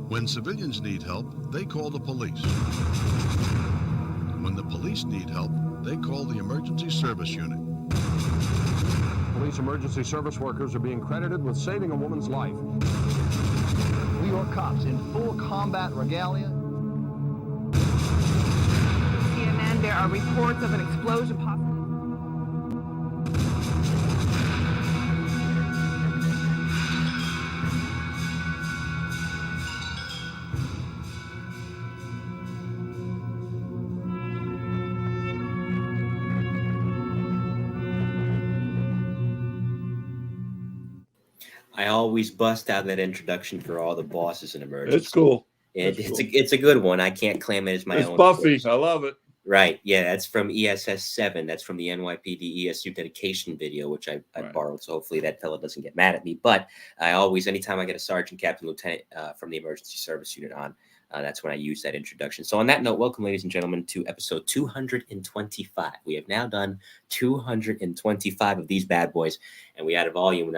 When civilians need help, they call the police. When the police need help, they call the emergency service unit. Police emergency service workers are being credited with saving a woman's life. New York cops in full combat regalia. CNN, there are reports of an explosion possibly. I always bust out that introduction for all the bosses in emergency. It's cool. It's a good one. I can't claim it as my It's own. Buffy. I love it. Right. Yeah, that's from ESS 7. That's from the NYPD ESU dedication video, which I borrowed. So hopefully that fellow doesn't get mad at me. But I always, anytime I get a sergeant, captain, lieutenant from the emergency service unit on, that's when I use that introduction. So on that note, welcome, ladies and gentlemen, to episode 225. We have now done 225 of these bad boys. And we had a volume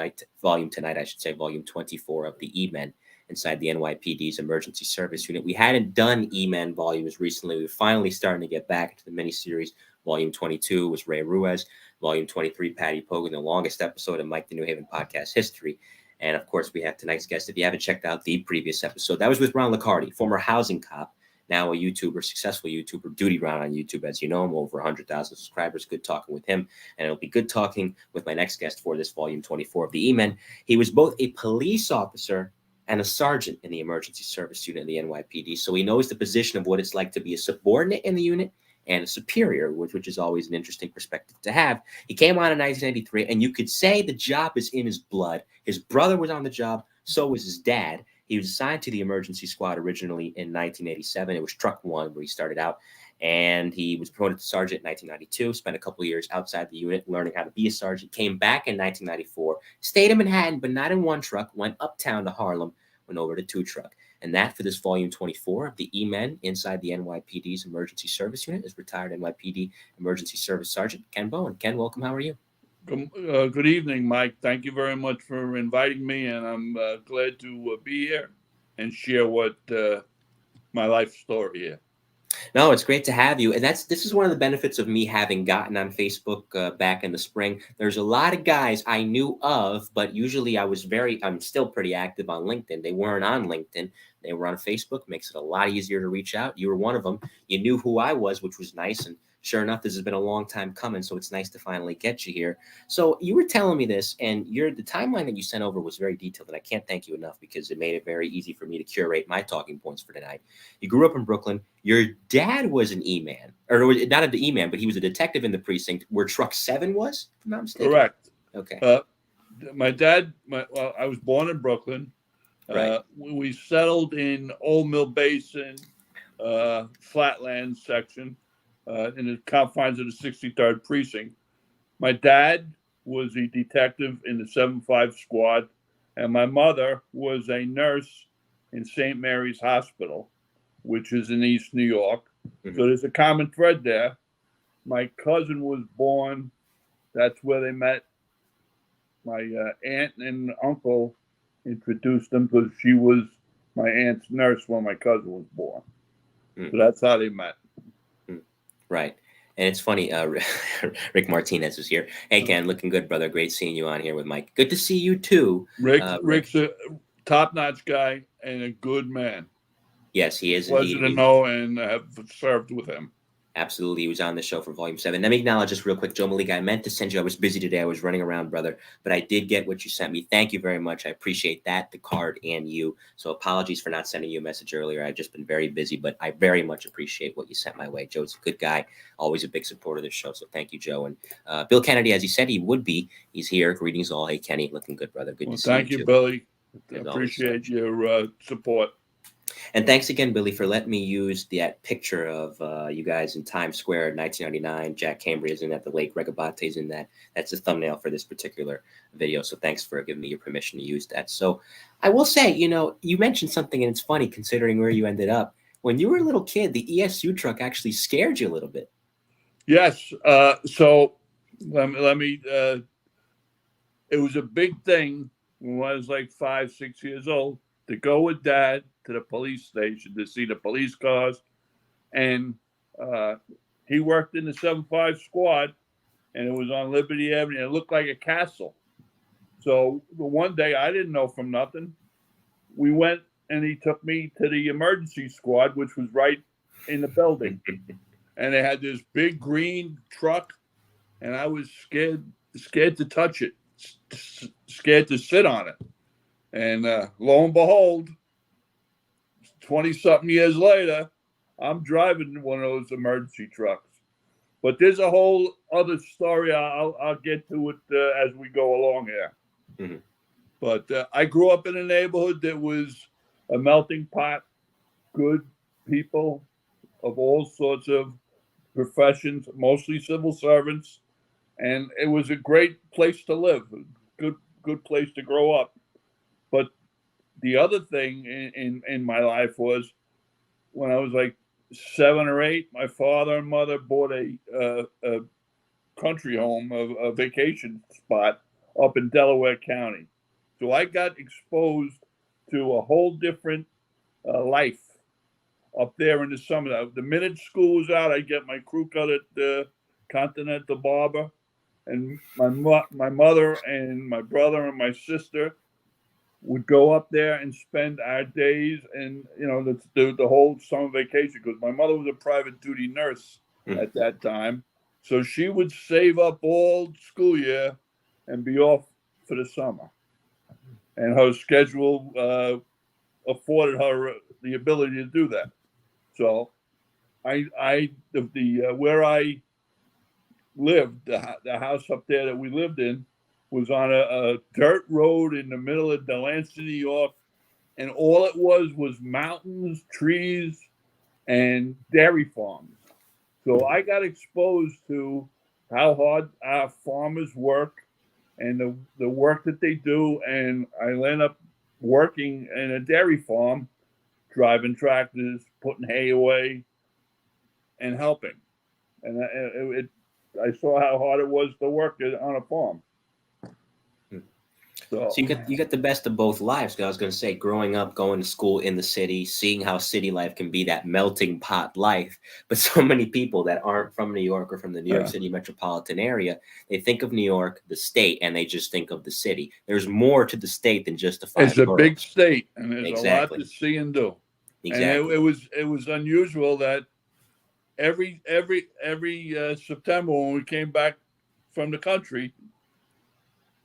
tonight, I should say, volume 24 of the E-Men inside the NYPD's emergency service unit. We hadn't done E-Men volumes recently. We were finally starting to get back into the miniseries. Volume 22 was Ray Ruiz. Volume 23, Patty Pogan, the longest episode in Mike the New Haven podcast history. And, of course, we have tonight's guest. If you haven't checked out the previous episode, that was with Ron Licardi, former housing cop, now a YouTuber, successful YouTuber, Duty Ron on YouTube, as you know him, over 100,000 subscribers. Good talking with him. And it'll be good talking with my next guest for this Volume 24 of the E-Men. He was both a police officer and a sergeant in the emergency service unit in the NYPD. So he knows the position of what it's like to be a subordinate in the unit and a superior, which is always an interesting perspective to have. He came on in 1983, and you could say the job is in his blood. His brother was on the job, so was his dad. He was assigned to the emergency squad originally in 1987. It was Truck 1 where he started out, and he was promoted to sergeant in 1992, spent a couple of years outside the unit learning how to be a sergeant, came back in 1994, stayed in Manhattan, but not in one truck, went uptown to Harlem, went over to 2 truck. And that for this volume 24 of the E-Men inside the NYPD's emergency service unit is retired NYPD emergency service sergeant Ken Bowen. Ken, welcome. How are you? Good evening, Mike. Thank you very much for inviting me, and I'm glad to be here and share what my life story is. No, it's great to have you. And this is one of the benefits of me having gotten on Facebook back in the spring. There's a lot of guys I knew of, but usually I'm still pretty active on LinkedIn. They weren't on LinkedIn. They were on Facebook. Makes it a lot easier to reach out. You were one of them. You knew who I was, which was nice. And sure enough, this has been a long time coming. So it's nice to finally get you here. So you were telling me this, and the timeline that you sent over was very detailed. And I can't thank you enough because it made it very easy for me to curate my talking points for tonight. You grew up in Brooklyn. Your dad was an E-Man, or not an E-Man, but he was a detective in the precinct where Truck 7 was, if I'm not mistaken. Correct. Okay. My dad, I was born in Brooklyn. Right. We settled in Old Mill Basin, Flatland section, in the confines of the 63rd precinct. My dad was a detective in the 7-5 squad, and my mother was a nurse in St. Mary's Hospital, which is in East New York. Mm-hmm. So there's a common thread there. My cousin was born. That's where they met. My aunt and uncle introduced them because she was my aunt's nurse when my cousin was born. Mm. So that's how they met. Right. And it's funny, Rick Martinez is here. Hey, Ken, looking good, brother. Great seeing you on here with Mike. Good to see you, too. Rick's a top-notch guy and a good man. Yes, he is. Pleasure to know and have served with him. Absolutely. He was on the show for Volume 7. Let me acknowledge just real quick, Joe Malika, I meant to send you. I was busy today. I was running around, brother, but I did get what you sent me. Thank you very much. I appreciate that, the card, and you. So apologies for not sending you a message earlier. I've just been very busy, but I very much appreciate what you sent my way. Joe's a good guy, always a big supporter of this show. So thank you, Joe. And Bill Kennedy, as he said he would be, he's here. Greetings all. Hey, Kenny, looking good, brother. Good to see you. Thank you, Billy. Appreciate your support. And thanks again, Billy, for letting me use that picture of you guys in Times Square in 1999. Jack Cambria is in that. The late Greg Abate is in that. That's the thumbnail for this particular video. So thanks for giving me your permission to use that. So I will say, you mentioned something, and it's funny considering where you ended up. When you were a little kid, the ESU truck actually scared you a little bit. Yes. So let me it was a big thing when I was like 5, 6 years old to go with Dad to the police station to see the police cars. And he worked in the 7-5 squad, and it was on Liberty Avenue. It looked like a castle. So the one day, I didn't know from nothing. We went, and he took me to the emergency squad, which was right in the building. And they had this big green truck, and I was scared to touch it, scared to sit on it. And lo and behold, 20-something years later, I'm driving one of those emergency trucks. But there's a whole other story. I'll get to it as we go along here. Mm-hmm. But I grew up in a neighborhood that was a melting pot, good people of all sorts of professions, mostly civil servants, and it was a great place to live, good place to grow up. But the other thing in my life was when I was like 7 or 8, my father and mother bought a country home, a vacation spot up in Delaware County. So I got exposed to a whole different life up there in the summer. The minute school was out, I'd get my crew cut at the Continental Barber, and my mother and my brother and my sister would go up there and spend our days and the whole summer vacation, because my mother was a private duty nurse at that time. So she would save up all school year and be off for the summer. And her schedule afforded her the ability to do that. So where I lived, the house up there that we lived in was on a dirt road in the middle of Delancey, New York. And all it was mountains, trees, and dairy farms. So I got exposed to how hard our farmers work and the work that they do. And I ended up working in a dairy farm, driving tractors, putting hay away, and helping. And I saw how hard it was to work on a farm. So you get the best of both lives. 'Cause I was going to say, growing up, going to school in the city, seeing how city life can be that melting pot life. But so many people that aren't from New York or from the New York City metropolitan area, they think of New York, the state, and they just think of the city. There's more to the state than just the 5 It's a boroughs. big state, and there's a lot to see and do. Exactly. And it was unusual that every September when we came back from the country,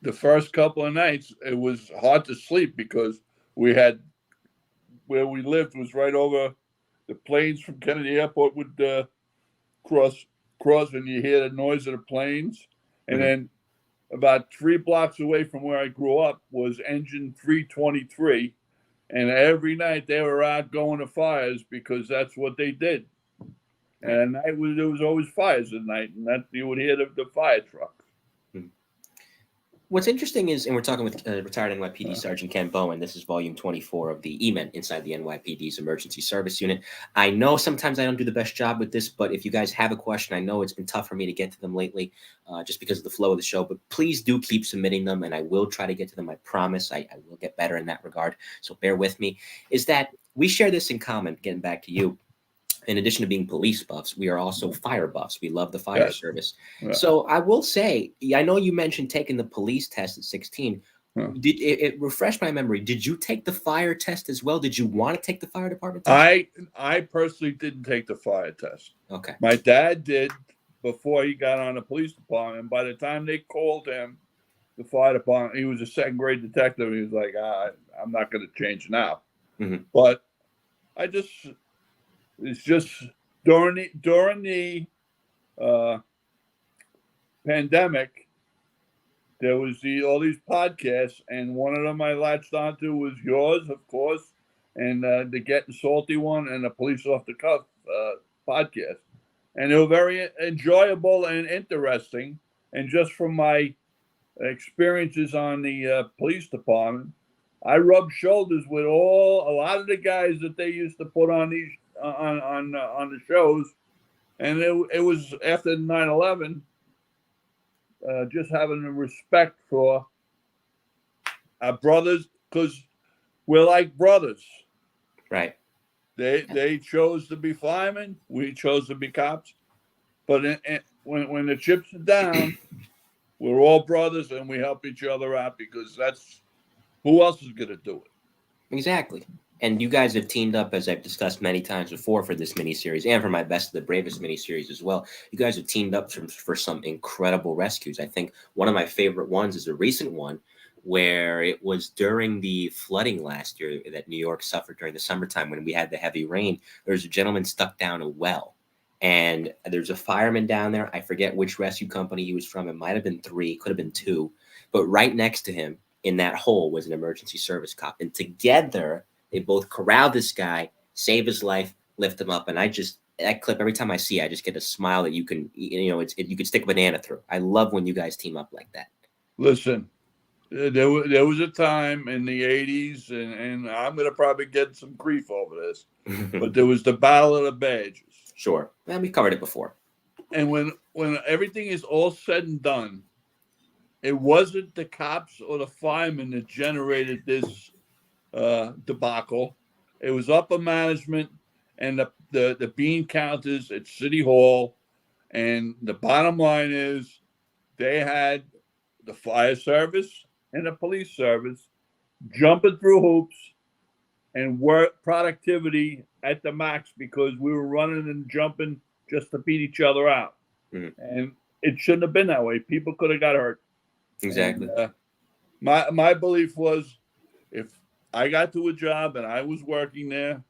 the first couple of nights, it was hard to sleep because we had, where we lived was right over the planes from Kennedy Airport would cross and you hear the noise of the planes. And then about 3 blocks away from where I grew up was engine 323. And every night they were out going to fires because that's what they did. And there was always fires at night, and that you would hear the fire trucks. What's interesting is, and we're talking with retired NYPD Sergeant Ken Bowen. This is volume 24 of the E-Men inside the NYPD's Emergency Service Unit. I know sometimes I don't do the best job with this, but if you guys have a question, I know it's been tough for me to get to them lately just because of the flow of the show, but please do keep submitting them, and I will try to get to them. I promise I will get better in that regard, so bear with me. Is that we share this in common, getting back to you. In addition to being police buffs, we are also fire buffs. We love the fire service. Yeah. So I will say, I know you mentioned taking the police test at 16. Did it refresh my memory? Did you take the fire test as well? Did you want to take the fire department test? I personally didn't take the fire test. Okay. My dad did before he got on the police department. By the time they called him, the fire department, he was a 2nd grade detective. He was like, I'm not going to change now. But it's just during the pandemic, there was all these podcasts, and one of them I latched onto was yours, of course, and the Getting Salty one, and the Police Off the Cuff podcast. And they were very enjoyable and interesting. And just from my experiences on the police department, I rubbed shoulders with a lot of the guys that they used to put on these on the shows, and it was after 9/11. Just having a respect for our brothers, because We're like brothers. Right. They chose to be firemen. We chose to be cops. But when the chips are down, we're all brothers and we help each other out because that's who else is going to do it? Exactly. And you guys have teamed up, as I've discussed many times before, for this miniseries and for my Best of the Bravest miniseries as well. You guys have teamed up for some incredible rescues. I think one of my favorite ones is a recent one where it was during the flooding last year that New York suffered during the summertime when we had the heavy rain. There was a gentleman stuck down a well. And there's a fireman down there. I forget which rescue company he was from. It might have been 3, could have been 2. But right next to him in that hole was an emergency service cop. And together, they both corralled this guy, save his life, lift him up. And that clip, every time I see it, I just get a smile that you can stick a banana through. I love when you guys team up like that. Listen, there was a time in the 80s, and I'm going to probably get some grief over this, but there was the Battle of the Badges. Sure. Well, we covered it before. And when everything is all said and done, it wasn't the cops or the firemen that generated this debacle. It was upper management and the bean counters at City Hall. And the bottom line is they had the fire service and the police service jumping through hoops and work productivity at the max because we were running and jumping just to beat each other out. Mm-hmm. And it shouldn't have been that way. People could have got hurt. Exactly. And, my belief was if I got to a job and I was working there,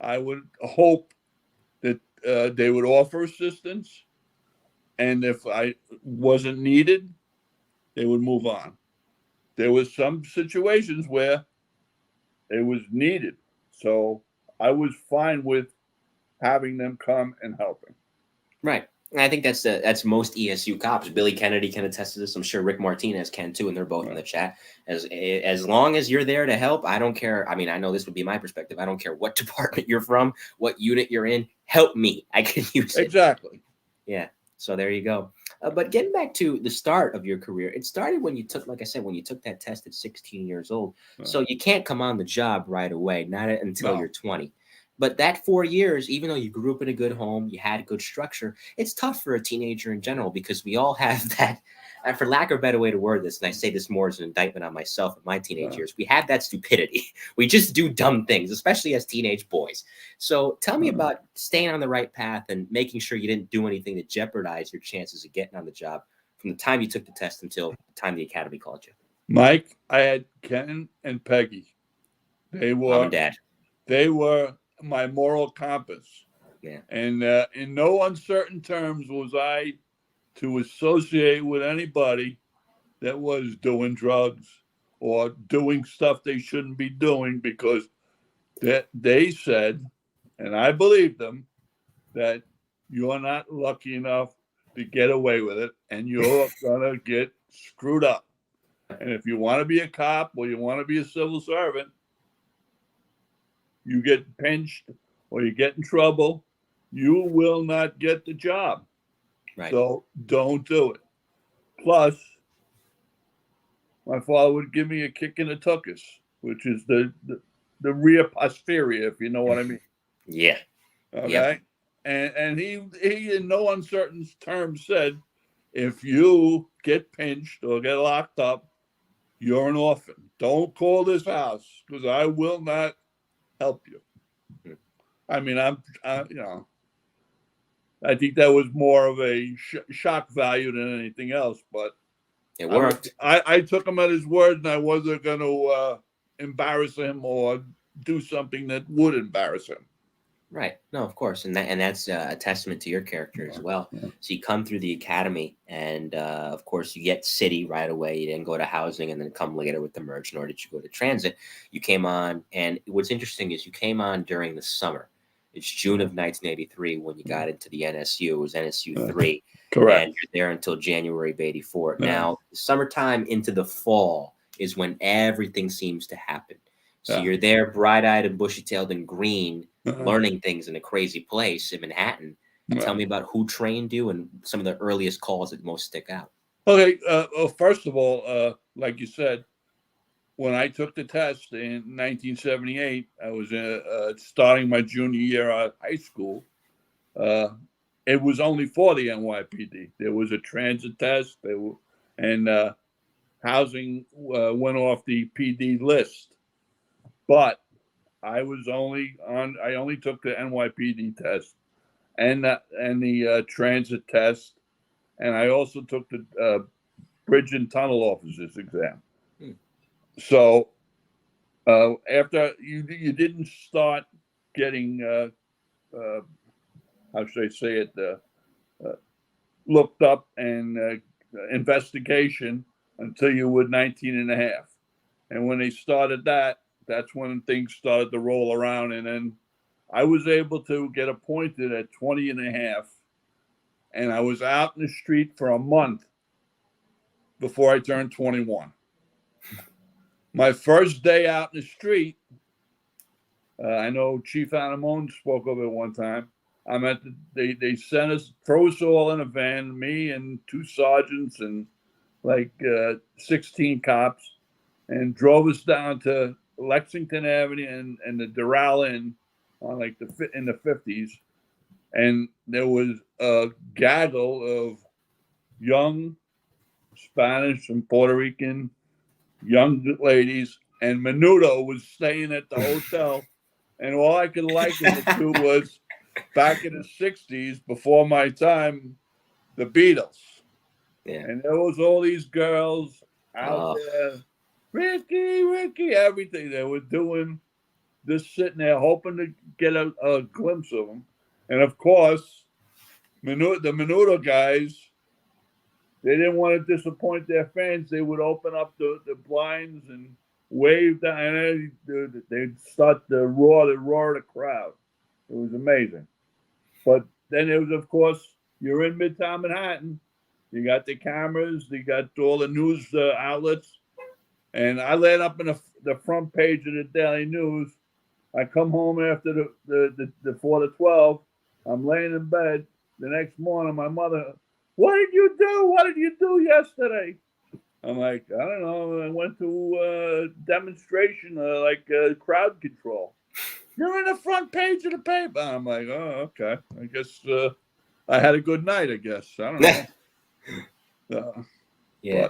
I would hope that they would offer assistance. And if I wasn't needed, they would move on. There was some situations where it was needed. So I was fine with having them come and helping. Right. And I think that's most ESU cops. Billy Kennedy can attest to this. I'm sure Rick Martinez can too, and they're both in the chat. As long as you're there to help, I don't care. I mean, I know this would be my perspective. I don't care what department you're from, what unit you're in. Help me. I can use it. Exactly. Yeah. So there you go. But getting back to the start of your career, it started when you took, like I said, when you took that test at 16 years old. So you can't come on the job right away, not until you're 20. But that 4 years, even though you grew up in a good home, you had good structure, it's tough for a teenager in general because we all have that, and for lack of a better way to word this, and I say this more as an indictment on myself in my teenage years, we have that stupidity. We just do dumb things, especially as teenage boys. So tell me about staying on the right path and making sure you didn't do anything to jeopardize your chances of getting on the job from the time you took the test until the time the academy called you. Mike, I had Ken and Peggy. They were Mom and Dad. They were my moral compass. Yeah. And in no uncertain terms was I to associate with anybody that was doing drugs or doing stuff they shouldn't be doing because that they said, and I believed them, that you're not lucky enough to get away with it and you're gonna get screwed up. And if you want to be a cop or you want to be a civil servant, you get pinched or you get in trouble, you will not get the job. Right. So don't do it. Plus, my father would give me a kick in the tuchus, which is the rear posterior, if you know what I mean. Yeah. Okay. Yep. And he in no uncertain terms said, if you get pinched or get locked up, you're an orphan. Don't call this house because I will not help you. I mean, I think that was more of a shock value than anything else, but it worked. I took him at his word, and I wasn't going to embarrass him or do something that would embarrass him. Right. No, of course. And that's a testament to your character as well. Yeah. So you come through the academy and, of course, you get city right away. You didn't go to housing and then come later with the merge, nor did you go to transit. You came on. And what's interesting is you came on during the summer. It's June of 1983 when you got into the NSU. It was NSU 3. Correct. And you're there until January of 84. Yeah. Now, summertime into the fall is when everything seems to happen. So you're there bright-eyed and bushy-tailed and green, learning things in a crazy place in Manhattan. Tell me about who trained you and some of the earliest calls that most stick out. Okay. Well, first of all, like you said, when I took the test in 1978, I was starting my junior year of high school. It was only for the NYPD. There was a transit test. Housing went off the PD list, but I only took the NYPD test and the transit test, and I also took the bridge and tunnel officers exam. So after you didn't start getting how should I say it looked up and investigation until you were 19 and a half. And when they started that, that's when things started to roll around. And then I was able to get appointed at 20 and a half. And I was out in the street for a month before I turned 21. My first day out in the street, I know Chief Anamone spoke of it one time. They sent us, throw us all in a van, me and 2 sergeants and like 16 cops, and drove us down to Lexington Avenue and the Doral Inn on like in the 50s. And there was a gaggle of young Spanish and Puerto Rican young ladies, and Menudo was staying at the hotel. And all I could liken it to was back in the 60s, before my time, the Beatles. Yeah. And there was all these girls out there, Ricky, everything. They were doing, just sitting there hoping to get a glimpse of them. And of course, the Menudo guys, they didn't want to disappoint their fans. They would open up the blinds and wave down, and they'd start to roar the crowd. It was amazing. But then it was, of course, you're in Midtown Manhattan. You got the cameras. You got all the news outlets. And I laid up in the front page of the Daily News. I come home after the 4 to 12. I'm laying in bed. The next morning, my mother, what did you do? What did you do yesterday? I'm like, I don't know. I went to a demonstration, crowd control. You're in the front page of the paper. I'm like, oh, okay. I guess I had a good night, I guess. I don't know. Yeah.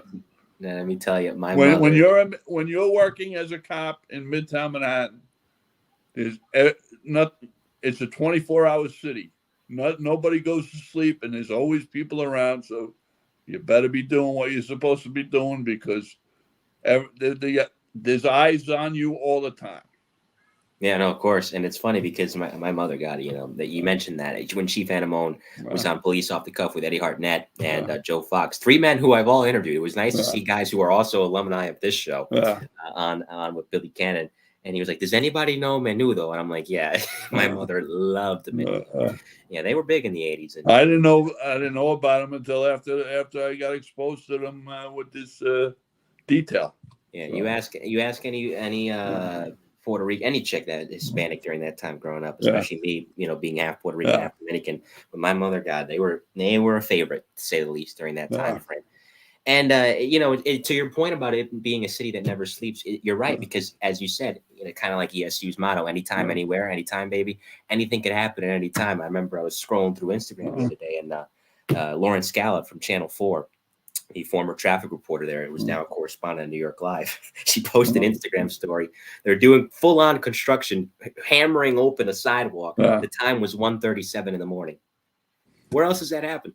Let me tell you, when you're working as a cop in Midtown Manhattan, it's a 24-hour city. Nobody goes to sleep, and there's always people around. So you better be doing what you're supposed to be doing, because there's eyes on you all the time. Yeah, no, of course. And it's funny because my mother got it, that you mentioned that when Chief Anamone was on Police Off the Cuff with Eddie Hartnett and Joe Fox, 3 men who I've all interviewed. It was nice to see guys who are also alumni of this show on with Billy Cannon. And he was like, does anybody know Menudo? And I'm like, yeah, my mother loved Menudo. Yeah, they were big in the 80s. And I didn't know about them until after I got exposed to them with this detail. Yeah, so. you ask any Puerto Rican, any chick that is Hispanic during that time growing up, especially me, being half Puerto Rican, half Dominican. But my mother, God, they were a favorite, to say the least, during that time frame. And to your point about it being a city that never sleeps, you're right, because as you said, kind of like ESU's motto, anytime, anywhere, anytime, baby, anything could happen at any time. I remember I was scrolling through Instagram the other day, and Lauren Scallop from Channel 4, the former traffic reporter there, it was now a correspondent of New York Live. She posted an Instagram story. They're doing full-on construction, hammering open a sidewalk. The time was 1:37 in the morning. Where else has that happened?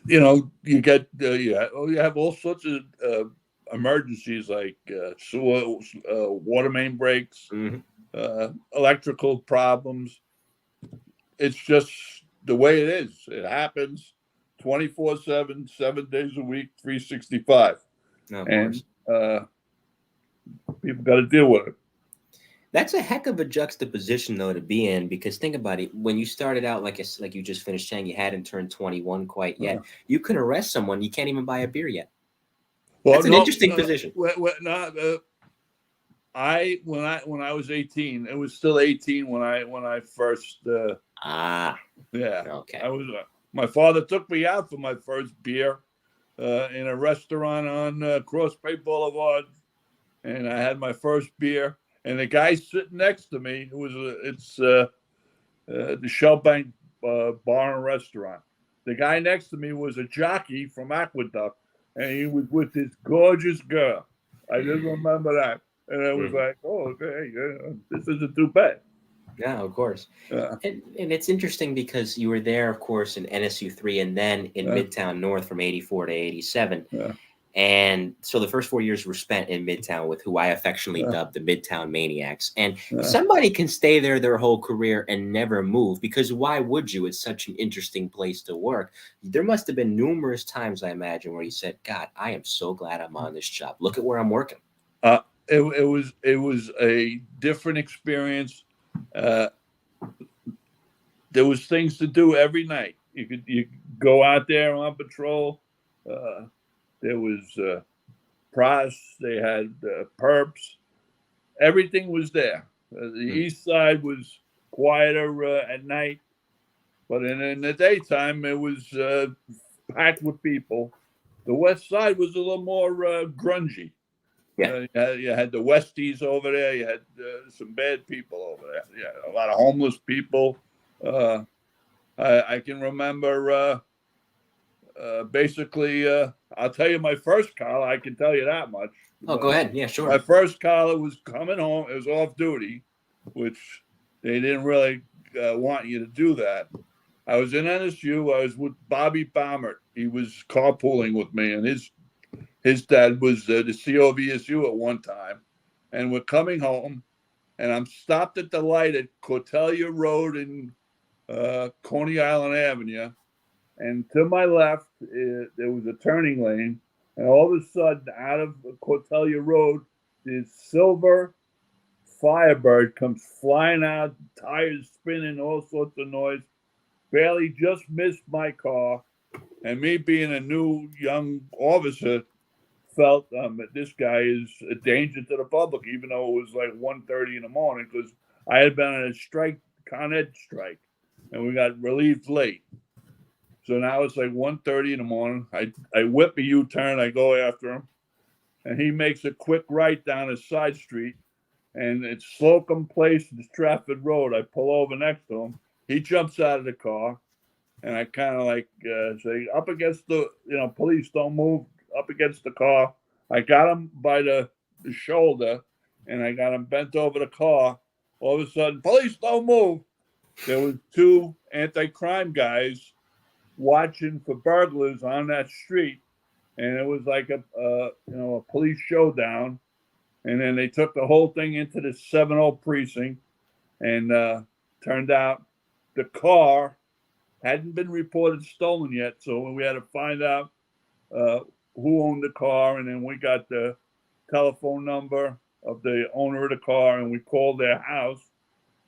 You get you have all sorts of emergencies, like sewer, water main breaks, electrical problems. It's just the way it is. It happens 24/7, 7 days a week, 365, and people got to deal with it. That's a heck of a juxtaposition, though, to be in, because think about it. When you started out, like you just finished saying, you hadn't turned 21 quite yet. You can arrest someone. You can't even buy a beer yet. Well, that's an interesting position. When I was 18, it was still 18 when I first. Yeah. Okay. I was. My father took me out for my first beer, in a restaurant on Cross Bay Boulevard, and I had my first beer. And the guy sitting next to me, who was the Shellbank Bar and Restaurant. The guy next to me was a jockey from Aqueduct, and he was with this gorgeous girl. I just remember that, and I was like, "Oh, okay, this isn't too bad." Yeah, of course. And it's interesting because you were there, of course, in NSU 3 and then in Midtown North from 84 to 87. And so the first 4 years were spent in Midtown with who I affectionately dubbed the Midtown Maniacs. And somebody can stay there their whole career and never move, because why would you? It's such an interesting place to work. There must have been numerous times, I imagine, where you said, God, I am so glad I'm on this job. Look at where I'm working. It was a different experience. There was things to do every night. You go out there on patrol. There was pros. They had perps. Everything was there. The east side was quieter at night, but in the daytime it was packed with people. The west side was a little more grungy. Yeah, you had the Westies over there. You had some bad people over there. Yeah, a lot of homeless people. I can remember basically. I'll tell you my first call. I can tell you that much. Oh, go ahead. Yeah, sure. My first caller was coming home. It was off duty, which they didn't really want you to do that. I was in NSU. I was with Bobby Baumert. He was carpooling with me, and his dad was the CO of ESU at one time. And we're coming home, and I'm stopped at the light at Cortelia Road and Coney Island Avenue. And to my left, there was a turning lane. And all of a sudden, out of Cortelia Road, this silver Firebird comes flying out, tires spinning, all sorts of noise. Barely just missed my car. And me being a new young officer, felt that this guy is a danger to the public, even though it was like 1:30 in the morning, because I had been on a strike, Con Ed strike, and we got relieved late. So now it's like 1:30 in the morning. I whip a U-turn. I go after him, and he makes a quick right down a side street, and it's Slocum Place and Stratford Road. I pull over next to him. He jumps out of the car, and I kind of like say, up against the, police, don't move, up against the car. I got him by the shoulder, and I got him bent over the car. All of a sudden, police, don't move. There was two anti-crime guys watching for burglars on that street, and it was like a police showdown. And then they took the whole thing into the 7-0 precinct, and turned out the car hadn't been reported stolen yet, so we had to find out who owned the car, and then we got the telephone number of the owner of the car, and we called their house,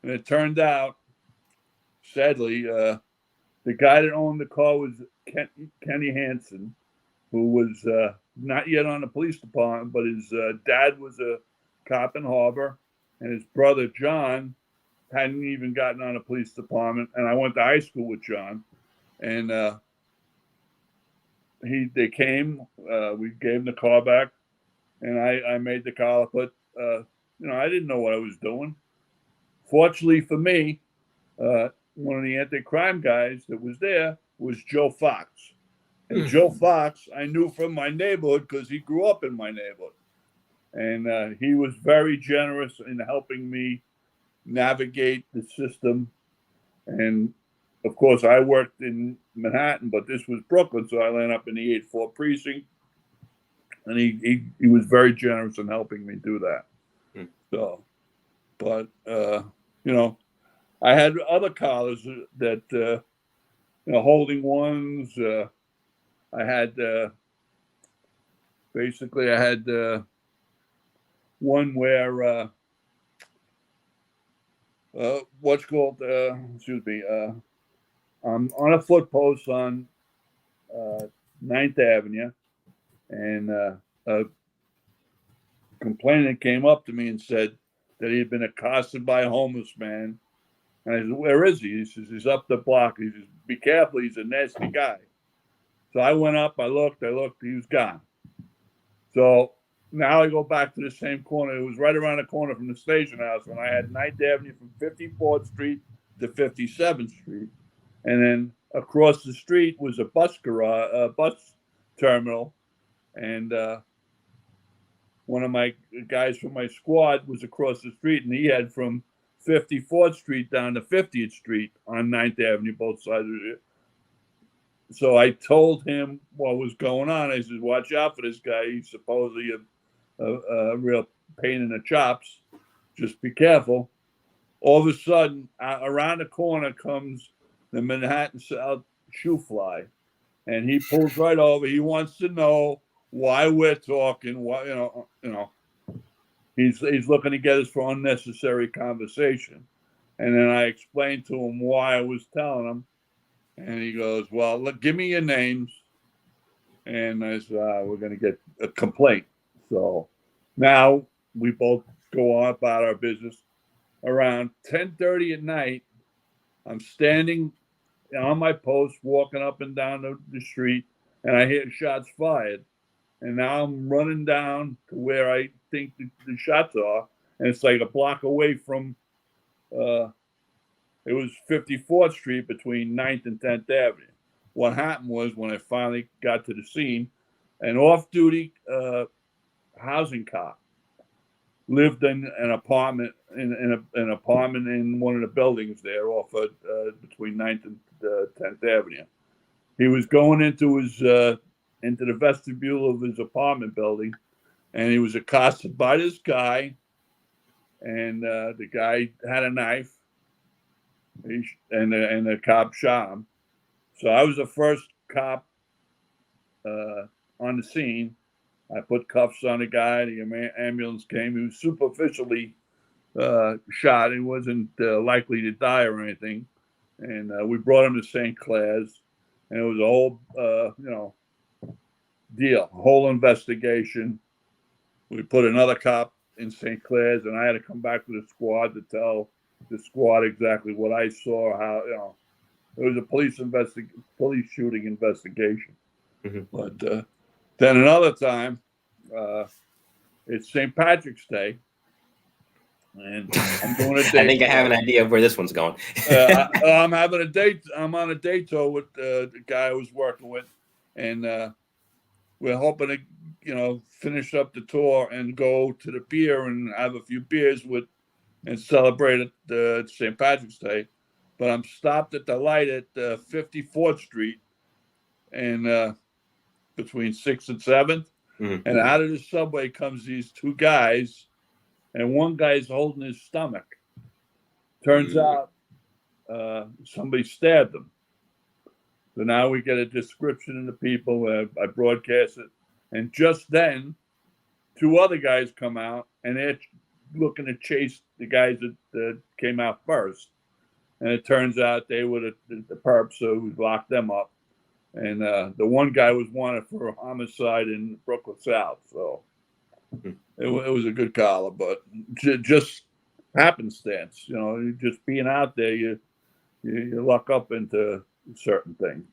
and it turned out, sadly, the guy that owned the car was Kenny Hansen, who was not yet on the police department, but his dad was a cop in Harbor, and his brother John hadn't even gotten on the police department. And I went to high school with John, and they came. We gave him the car back, and I made the call, but I didn't know what I was doing. Fortunately for me, one of the anti-crime guys that was there was Joe Fox. And Joe Fox, I knew from my neighborhood because he grew up in my neighborhood. And he was very generous in helping me navigate the system. And, of course, I worked in Manhattan, but this was Brooklyn, so I landed up in the 8-4 precinct. And he was very generous in helping me do that. So, but, I had other collars that, holding ones. I had one where what's called I'm on a foot post on 9th Avenue, and a complainant came up to me and said that he had been accosted by a homeless man. And I said, where is he? He says, he's up the block. He says, be careful. He's a nasty guy. So I went up, I looked, he was gone. So now I go back to the same corner. It was right around the corner from the station house when I had 9th Avenue from 54th Street to 57th Street. And then across the street was a bus garage, a bus terminal. And one of my guys from my squad was across the street, and he had from 54th Street down to 50th Street on 9th Avenue, both sides of it. So I told him what was going on. I said, watch out for this guy. He's supposedly a real pain in the chops. Just be careful. All of a sudden, around the corner comes the Manhattan South shoe fly. And he pulls right over. He wants to know why we're talking. Why, you know, he's looking to get us for unnecessary conversation. And then I explained to him why I was telling him. And he goes, well, look, give me your names. And I said, we're going to get a complaint. So now we both go on about our business. Around 10:30 at night, I'm standing on my post, walking up and down the street, and I hear shots fired. And now I'm running down to where I think the shots are. And it's like a block away from it was 54th Street between 9th and 10th Avenue. What happened was when I finally got to the scene, an off-duty housing cop lived in an apartment in an apartment in one of the buildings there off of between 9th and 10th Avenue. He was going into the vestibule of his apartment building, and he was accosted by this guy, and the guy had a knife. And the cop shot him. So I was the first cop on the scene. I put cuffs on the guy. The ambulance came. He was superficially shot. He wasn't likely to die or anything. And we brought him to St. Clair's. And it was a whole, deal, a whole investigation. We put another cop in St. Clair's, and I had to come back to the squad to tell the squad exactly what I saw, how, it was a police shooting investigation. Mm-hmm. But then another time, it's St. Patrick's Day, and I'm doing a date. I think I have an idea of where this one's going. I'm having a date. I'm on a date tour with the guy I was working with, and we're hoping to, finish up the tour and go to the pier and have a few beers and celebrate St. Patrick's Day. But I'm stopped at the light at 54th Street and between 6th and 7th. Mm-hmm. And out of the subway comes these two guys, and one guy's holding his stomach. Turns out somebody stabbed him. So now we get a description of the people. I broadcast it. And just then, two other guys come out, and they're looking to chase the guys that came out first. And it turns out they were the perps, so we locked them up. And the one guy was wanted for a homicide in Brooklyn South. So it was a good collar, but just happenstance. Just being out there, you luck up into certain things.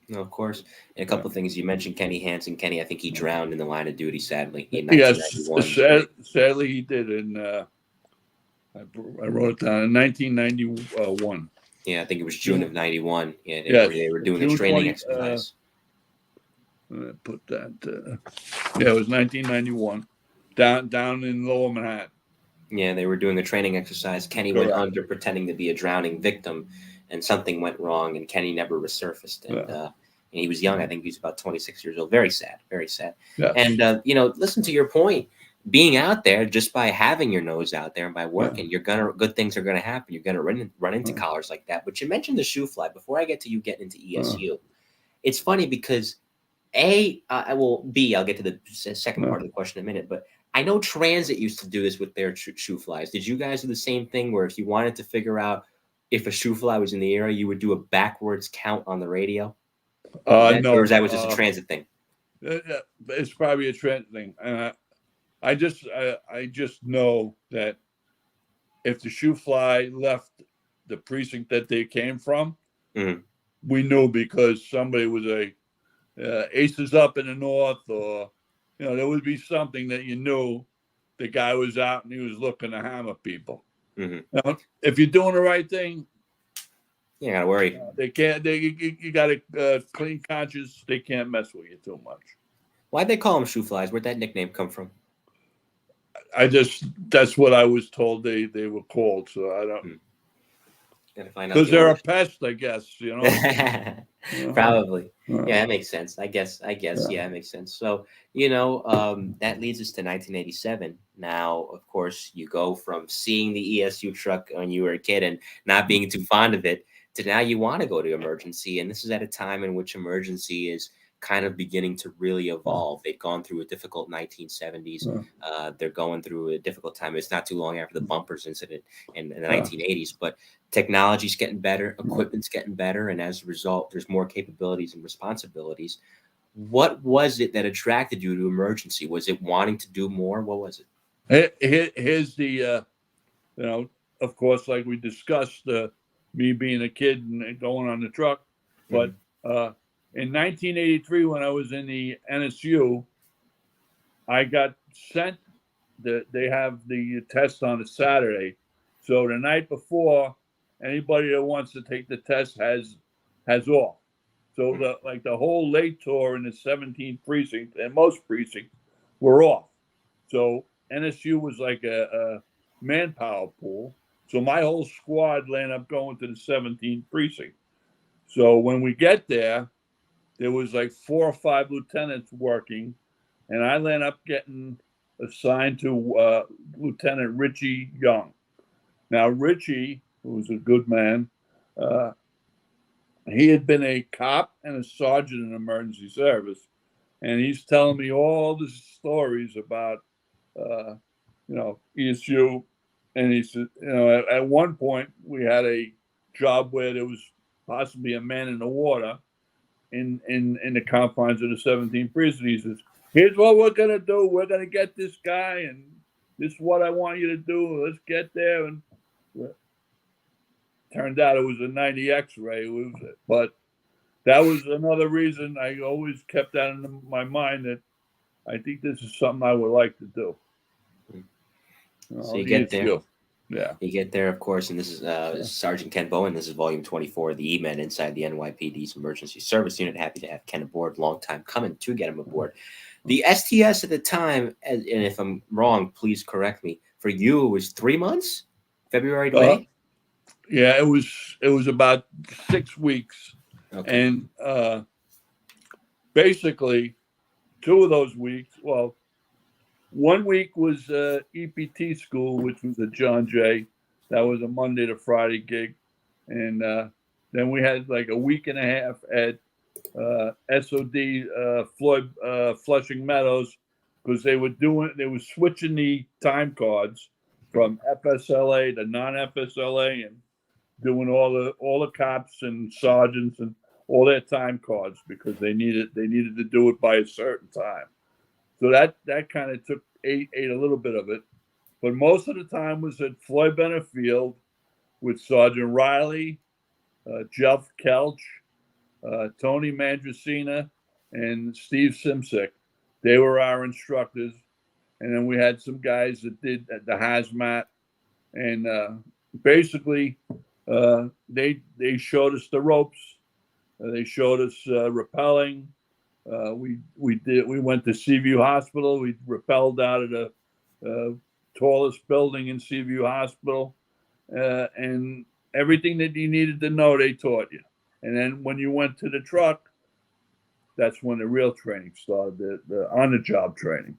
No, of course. And a couple of things you mentioned, Kenny Hansen. Kenny, I think he drowned in the line of duty, sadly. In 1991. Yes, sadly he did. I wrote it down in 1991. Yeah, I think it was June of 91. Yeah, they were doing a training exercise. Put that. It was 1991, down in Lower Manhattan. Yeah, they were doing a training exercise. Kenny went under pretending to be a drowning victim, and something went wrong, and Kenny never resurfaced. And he was young. I think he was about 26 years old. Very sad, very sad. Yeah. And, listen to your point. Being out there, just by having your nose out there and by working, good things are going to happen. You're going to run into collars like that. But you mentioned the shoe fly. Before I get to you getting into ESU, it's funny because B, I'll get to the second part of the question in a minute, but I know Transit used to do this with their shoe flies. Did you guys do the same thing where if you wanted to figure out if a shoe fly was in the area, you would do a backwards count on the radio? No. Or was that just a Transit thing? It's probably a Transit thing. I just know that if the shoe fly left the precinct that they came from, we knew because somebody was a Aces Up in the North, or there would be something that you knew the guy was out and he was looking to hammer people. Mm-hmm. Now, if you're doing the right thing, you gotta worry. They can't. You got a clean conscience. They can't mess with you too much. Why'd they call them shoe flies? Where'd that nickname come from? That's what I was told they were called. So I don't. Gotta find out. Because they're a pest, I guess. Probably. Yeah, that makes sense. I guess. Yeah, that makes sense. So that leads us to 1987. Now, of course, you go from seeing the ESU truck when you were a kid and not being too fond of it to now you want to go to emergency, and this is at a time in which emergency is kind of beginning to really evolve. They've gone through a difficult 1970s. They're going through a difficult time. It's not too long after the bumpers incident in the 1980s, but technology's getting better, equipment's getting better, and as a result, there's more capabilities and responsibilities. What was it that attracted you to emergency? Was it wanting to do more? What was it? Here's the, of course, like we discussed, me being a kid and going on the truck, but in 1983, when I was in the NSU, I got sent. They have the test on a Saturday, so the night before, anybody that wants to take the test has off. So the whole late tour in the 17th precinct and most precincts were off. So NSU was like a manpower pool. So my whole squad ended up going to the 17th precinct. So when we get there was like 4 or 5 lieutenants working, and I ended up getting assigned to Lieutenant Richie Young. Now, Richie, who was a good man, he had been a cop and a sergeant in emergency service, and he's telling me all the stories about, ESU. And he said, at one point we had a job where there was possibly a man in the water in the confines of the 17th precinct. He says, "Here's what we're gonna do. We're gonna get this guy, and this is what I want you to do. Let's get there." And turned out it was a 90 X-ray. But that was another reason I always kept that in my mind, that I think this is something I would like to do. So you get there. Yeah. You get there, of course, and this is Sergeant Ken Bowen. This is volume 24 of the E-Men inside the NYPD's Emergency Service Unit. Happy to have Ken aboard. Long time coming to get him aboard. The STS at the time, and if I'm wrong, please correct me, for you it was 3 months? February to May? Yeah, it was about 6 weeks. Okay. And basically 2 of those weeks, 1 week was EPT school, which was at John Jay. That was a Monday to Friday gig. And then we had like a week and a half at SOD Floyd Flushing Meadows, because they were switching the time cards from FSLA to non-FSLA and doing all the cops and sergeants and all their time cards, because they needed to do it by a certain time. So that kind of ate a little bit of it, but most of the time was at Floyd Bennett Field with Sergeant Riley, Jeff Kelch, Tony Mandracina, and Steve Simsick. They were our instructors, and then we had some guys that did the hazmat, and basically they showed us the ropes. They showed us rappelling. We went to Seaview Hospital. We rappelled out of the tallest building in Seaview Hospital, and everything that you needed to know, they taught you. And then when you went to the truck, that's when the real training started, the on-the-job training.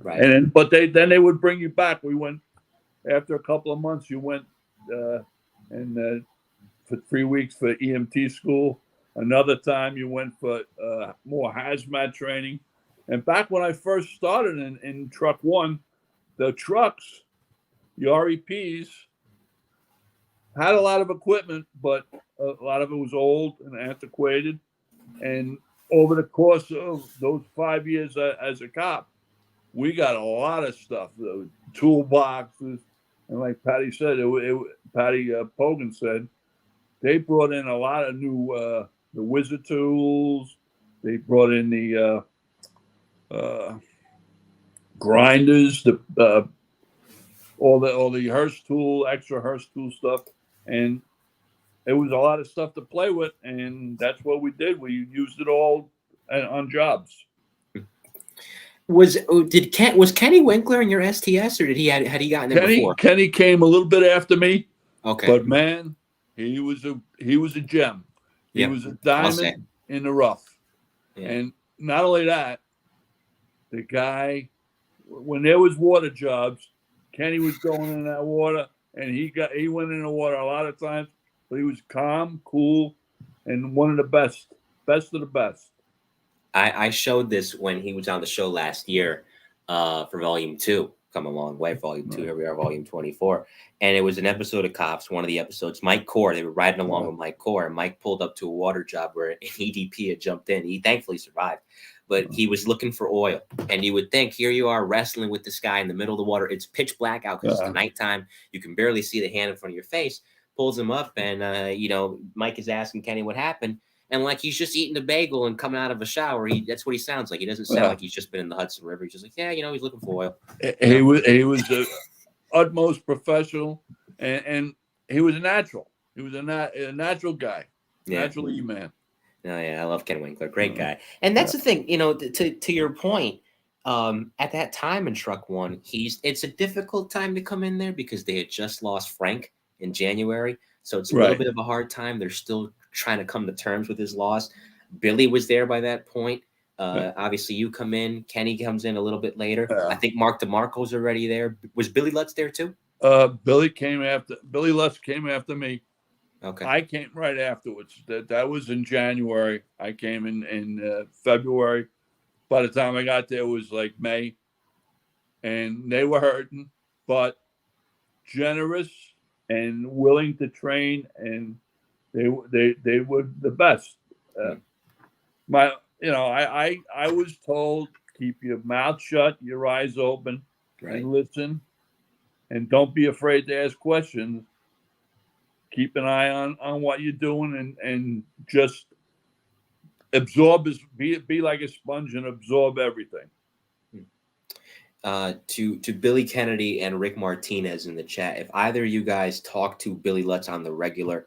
Right. And then they would bring you back. We went after a couple of months. You went for 3 weeks for EMT school. Another time you went for more hazmat training. And back when I first started in Truck 1, the trucks, the REPs, had a lot of equipment, but a lot of it was old and antiquated. And over the course of those 5 years as a cop, we got a lot of stuff, toolboxes. And like Patty said, Patty Pogan said, they brought in a lot of new the wizard tools, They brought in the grinders, all the Hearst tool, extra Hearst tool stuff, and it was a lot of stuff to play with, and that's what we did. We used it all on jobs. Was Kenny Winkler in your STS, or had he gotten there before? Kenny came a little bit after me. Okay, but man, he was a gem. He was a diamond in the rough. Yeah. And not only that, the guy, when there was water jobs, Kenny was going in that water, and he went in the water a lot of times, but he was calm, cool, and one of the best of the best. I showed this when he was on the show last year for Volume 2. Come a long way, Volume 2. Here we are, Volume 24. And it was an episode of Cops, one of the episodes. Mike Core, they were riding along with Mike Core, and Mike pulled up to a water job where an EDP had jumped in. He thankfully survived, but he was looking for oil. And you would think, here you are wrestling with this guy in the middle of the water. It's pitch black out because it's nighttime. You can barely see the hand in front of your face. Pulls him up, and, Mike is asking Kenny what happened. And like he's just eating a bagel and coming out of a shower. That's what he sounds like. He doesn't sound like he's just been in the Hudson River. He's just like, he's looking for oil. He was the utmost professional, and he was a natural. He was a natural guy, natural E-man. Oh, yeah, I love Ken Winkler. Great guy. And that's the thing, to your point, at that time in Truck One, it's a difficult time to come in there because they had just lost Frank in January. So it's a little bit of a hard time. They're still trying to come to terms with his loss. Billy was there by that point. Obviously, you come in. Kenny comes in a little bit later. I think Mark DeMarco's already there. Was Billy Lutz there too? Billy Lutz came after me. Okay. I came right afterwards. That was in January. I came in February. By the time I got there, it was like May. And they were hurting, but generous and willing to train, and they were the best. I was told, keep your mouth shut, your eyes open, and listen, and don't be afraid to ask questions. Keep an eye on what you're doing, and just absorb, be like a sponge and absorb everything. To Billy Kennedy and Rick Martinez in the chat, if either of you guys talk to Billy Lutz on the regular,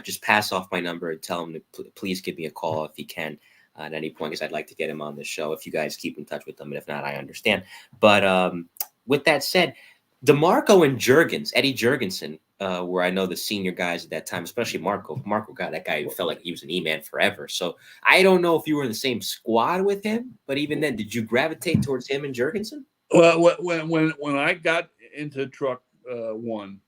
just pass off my number and tell him to please give me a call if he can at any point, because I'd like to get him on the show if you guys keep in touch with them. And if not, I understand. But with that said, DeMarco and Eddie Jurgensen, were, I know, the senior guys at that time, especially Marco. God, that guy felt like he was an E-man forever. So I don't know if you were in the same squad with him, but even then, did you gravitate towards him and Jurgensen? Well, when I got into Truck One,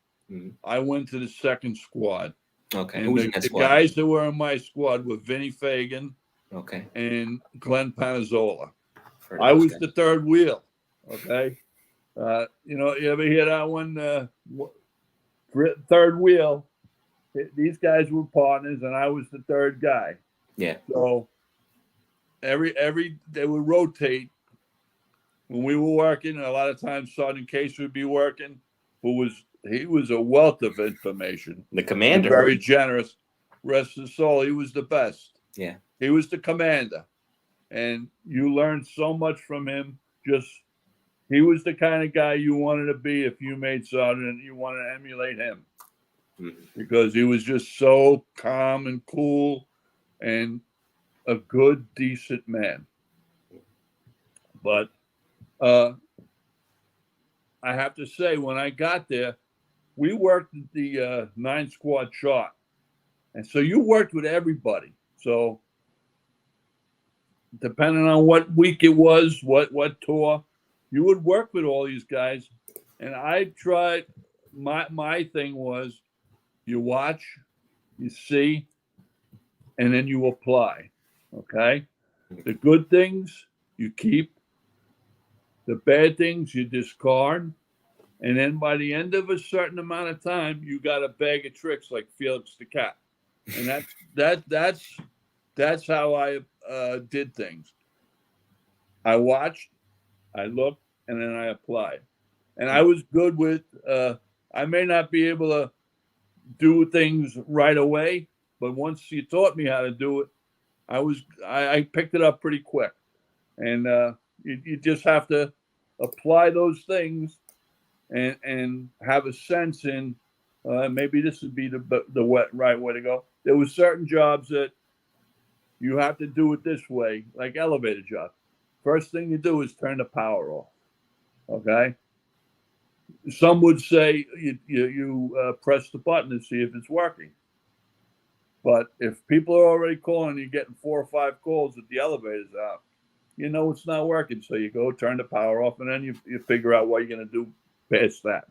I went to the second squad. Okay. And who was in that the squad? guys that were in my squad were Vinny Fagan, and Glenn Panizzola. I was the third wheel. Okay. You ever hear that one? Third wheel. These guys were partners, and I was the third guy. Yeah. So every they would rotate. When we were working, a lot of times Sergeant Case would be working, he was a wealth of information. The commander. Very generous. Rest his soul. He was the best. Yeah. He was the commander. And you learned so much from him. He was the kind of guy you wanted to be if you made sergeant. You wanted to emulate him. Because he was just so calm and cool and a good, decent man. But I have to say, when I got there, we worked at the 9 squad chart. And so you worked with everybody. So depending on what week it was, what tour, you would work with all these guys. And I tried, my thing was, you watch, you see, and then you apply. Okay? The good things you keep. The bad things you discard, and then by the end of a certain amount of time, you got a bag of tricks like Felix the Cat, and that's how I did things. I watched, I looked, and then I applied, and I was good with. I may not be able to do things right away, but once you taught me how to do it, I picked it up pretty quick, and you just have to apply those things and have a sense in maybe this would be the right way to go. There were certain jobs that you have to do it this way, like elevator job. First thing you do is turn the power off. Okay. Some would say you press the button to see if it's working. But if people are already calling, you're getting 4 or 5 calls that the elevator's out. You know it's not working, so you go turn the power off, and then you figure out what you're going to do past that.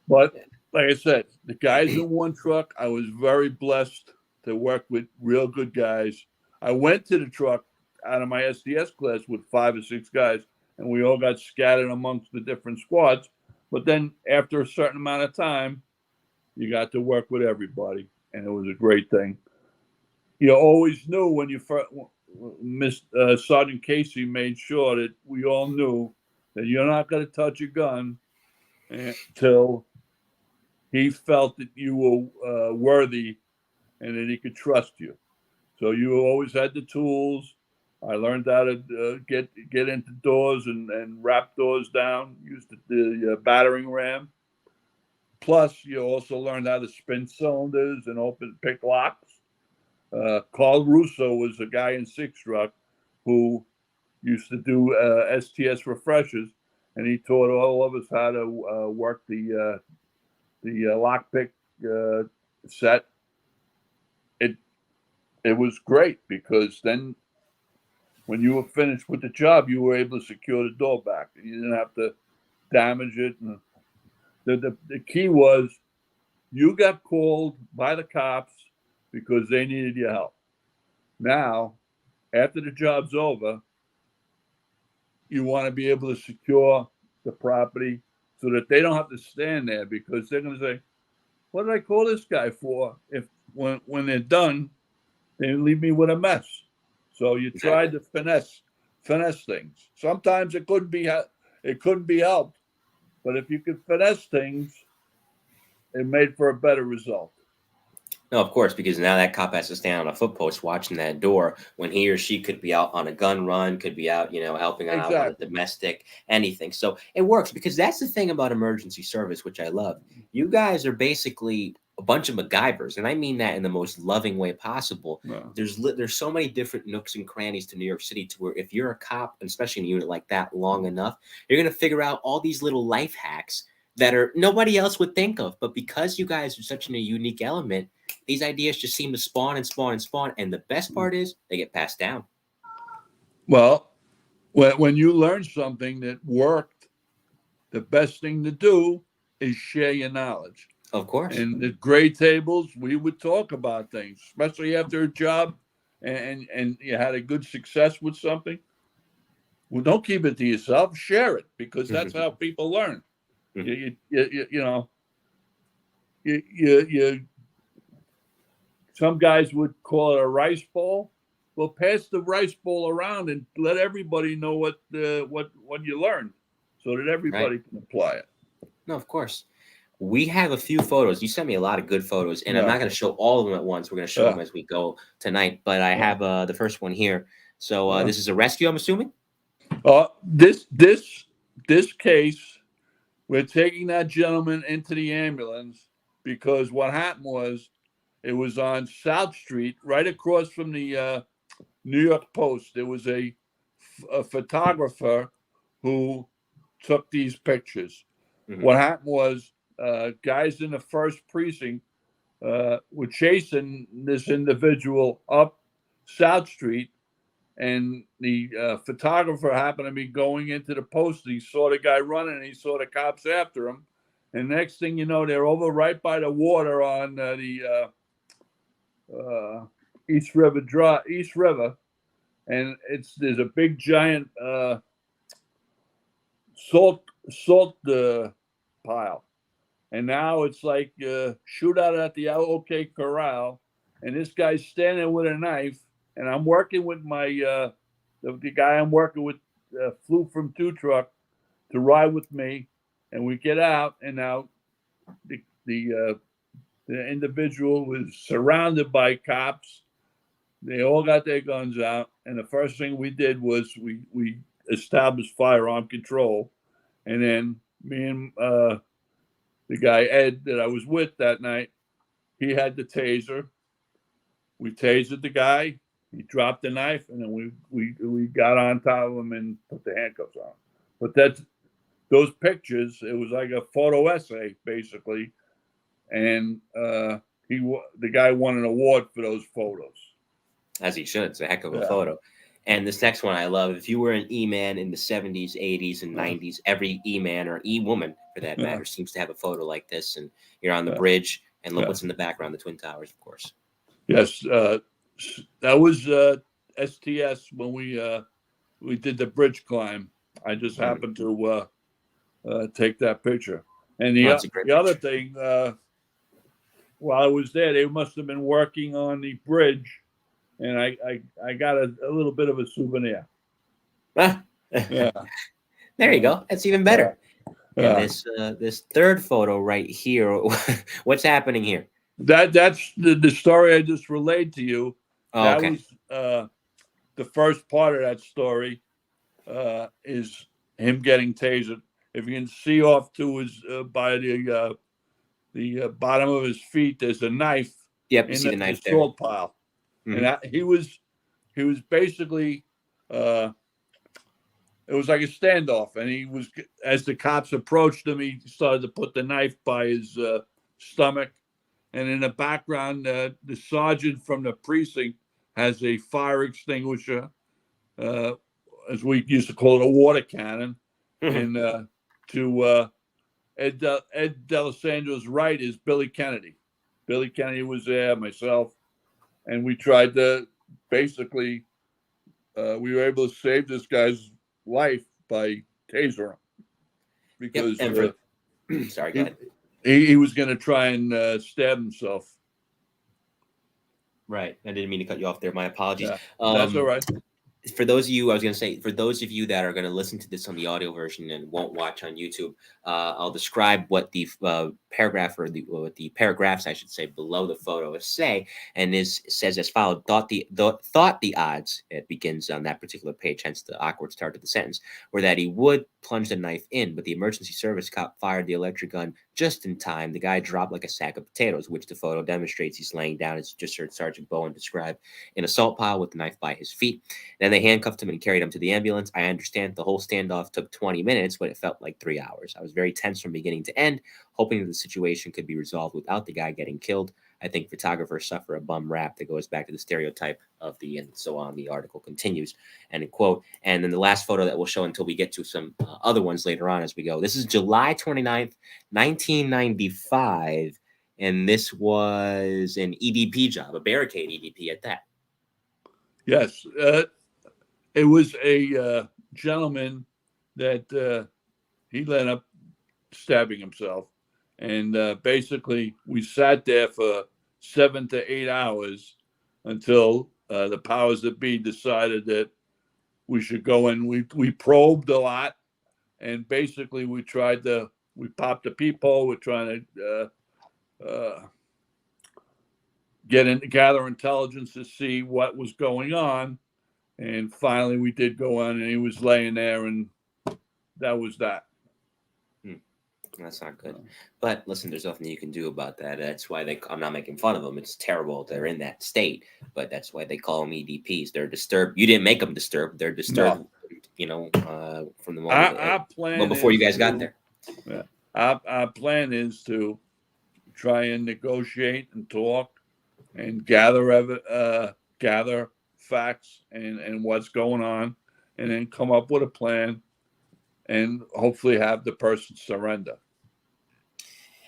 But like I said, the guys in one truck, I was very blessed to work with real good guys. I went to the truck out of my SDS class with 5 or 6 guys, and we all got scattered amongst the different squads. But then after a certain amount of time, you got to work with everybody, and it was a great thing. You always knew when you first, Sergeant Casey made sure that we all knew that you're not going to touch a gun until he felt that you were worthy and that he could trust you. So you always had the tools. I learned how to get into doors and wrap doors down, used the battering ram. Plus, you also learned how to spin cylinders and pick locks. Carl Russo was a guy in 6 truck who used to do STS refreshers, and he taught all of us how to work the lockpick set. It was great because then when you were finished with the job, you were able to secure the door back. You didn't have to damage it. And the key was you got called by the cops because they needed your help. Now, after the job's over, you want to be able to secure the property so that they don't have to stand there because they're going to say, what did I call this guy for? If when they're done, they leave me with a mess. So you tried to finesse things. Sometimes it couldn't be helped, but if you could finesse things, it made for a better result. No, of course, because now that cop has to stand on a foot post watching that door when he or she could be out on a gun run, could be out, helping out on a domestic, anything. So it works because that's the thing about emergency service, which I love. You guys are basically a bunch of MacGyvers, and I mean that in the most loving way possible. No. There's so many different nooks and crannies to New York City to where if you're a cop, and especially in a unit like that long enough, you're going to figure out all these little life hacks that are nobody else would think of. But because you guys are such a unique element, these ideas just seem to spawn and spawn and spawn. And the best part is they get passed down. Well, when you learn something that worked, the best thing to do is share your knowledge. Of course. And the grade tables, we would talk about things, especially after a job and you had a good success with something. Well, don't keep it to yourself. Share it because that's how people learn. Some guys would call it a rice bowl. Well, pass the rice bowl around and let everybody know what you learned, so that everybody can apply it. No, of course. We have a few photos. You sent me a lot of good photos, and I'm not going to show all of them at once. We're going to show them as we go tonight. But I have the first one here. So this is a rescue, I'm assuming. This case, we're taking that gentleman into the ambulance because what happened was it was on South Street, right across from the New York Post. There was a photographer who took these pictures. Mm-hmm. What happened was guys in the first precinct were chasing this individual up South Street, and the photographer happened to be going into the post. He saw the guy running, and he saw the cops after him. And next thing you know, they're over right by the water on the East River, and there's a big giant salt pile. And now it's like shootout at the OK Corral, and this guy's standing with a knife, and I'm working with my the guy I'm working with flew from 2 truck to ride with me, and we get out, and now the individual was surrounded by cops, They all got their guns out, and the first thing we did was we established firearm control, and then me and the guy Ed that I was with that night, he had the taser. We tasered the guy. He dropped the knife, and then we got on top of him and put the handcuffs on. But those pictures. It was like a photo essay, basically, and the guy won an award for those photos. As he should. It's a heck of a photo. And this next one I love. If you were an E-man in the 70s, 80s, and 90s, every E-man or E-woman, for that matter, seems to have a photo like this. And you're on the bridge, and look what's in the background, the Twin Towers, of course. Yes, that was STS when we did the bridge climb. I just happened to take that picture. And the other thing, while I was there, they must have been working on the bridge, and I got a little bit of a souvenir. Yeah. There you go. That's even better. And this third photo right here, what's happening here? That's the story I just relayed to you. Oh, that okay. was the first part of that story is him getting tasered. If you can see off to his by the bottom of his feet, there's a knife. Yep, you see the knife there. Salt pile. And he was basically it was like a standoff, and he was, as the cops approached him, he started to put the knife by his stomach, and in the background the sergeant from the precinct has a fire extinguisher, as we used to call it, a water cannon. And to Ed D'Alessandro's right is Billy Kennedy. Billy Kennedy was there, myself, and we tried to basically, we were able to save this guy's life by tasering him. Because sorry, go ahead. He was going to try and stab himself. Right. I didn't mean to cut you off there. My apologies. Yeah, that's all right. For those of you, I was going to say, for those of you that are going to listen to this on the audio version and won't watch on YouTube, I'll describe what the paragraph, or what the paragraphs, I should say, below the photo say, and says as follows: thought the odds, it begins on that particular page, hence the awkward start to the sentence, were that he would plunge the knife in, but the emergency service cop fired the electric gun just in time. The guy dropped like a sack of potatoes, which the photo demonstrates. He's laying down, as you just heard Sergeant Bowen describe, in a salt pile with the knife by his feet. Then they handcuffed him and carried him to the ambulance. I understand the whole standoff took 20 minutes, but it felt like 3 hours. I was very tense from beginning to end, hoping that the situation could be resolved without the guy getting killed. I think photographers suffer a bum rap that goes back to the stereotype of the, and so on. The article continues, end of quote. And then the last photo that we'll show until we get to some other ones later on as we go. This is July 29th, 1995. And this was an EDP job, a barricade EDP at that. Yes. It was a gentleman that he ended up stabbing himself. And basically, we sat there for 7 to 8 hours until the powers that be decided that we should go in. We probed a lot, and basically we popped the peephole. We're trying to gather intelligence to see what was going on. And finally, we did go on, and he was laying there, and that was that. That's not good. But listen, there's nothing you can do about that. That's why I'm not making fun of them. It's terrible. They're in that state, but that's why they call them EDPs. They're disturbed. You didn't make them disturbed. They're disturbed, from the moment. Our plan well, before you guys got there. Yeah. Our plan is to try and negotiate and talk and gather facts and what's going on, and then come up with a plan and hopefully have the person surrender.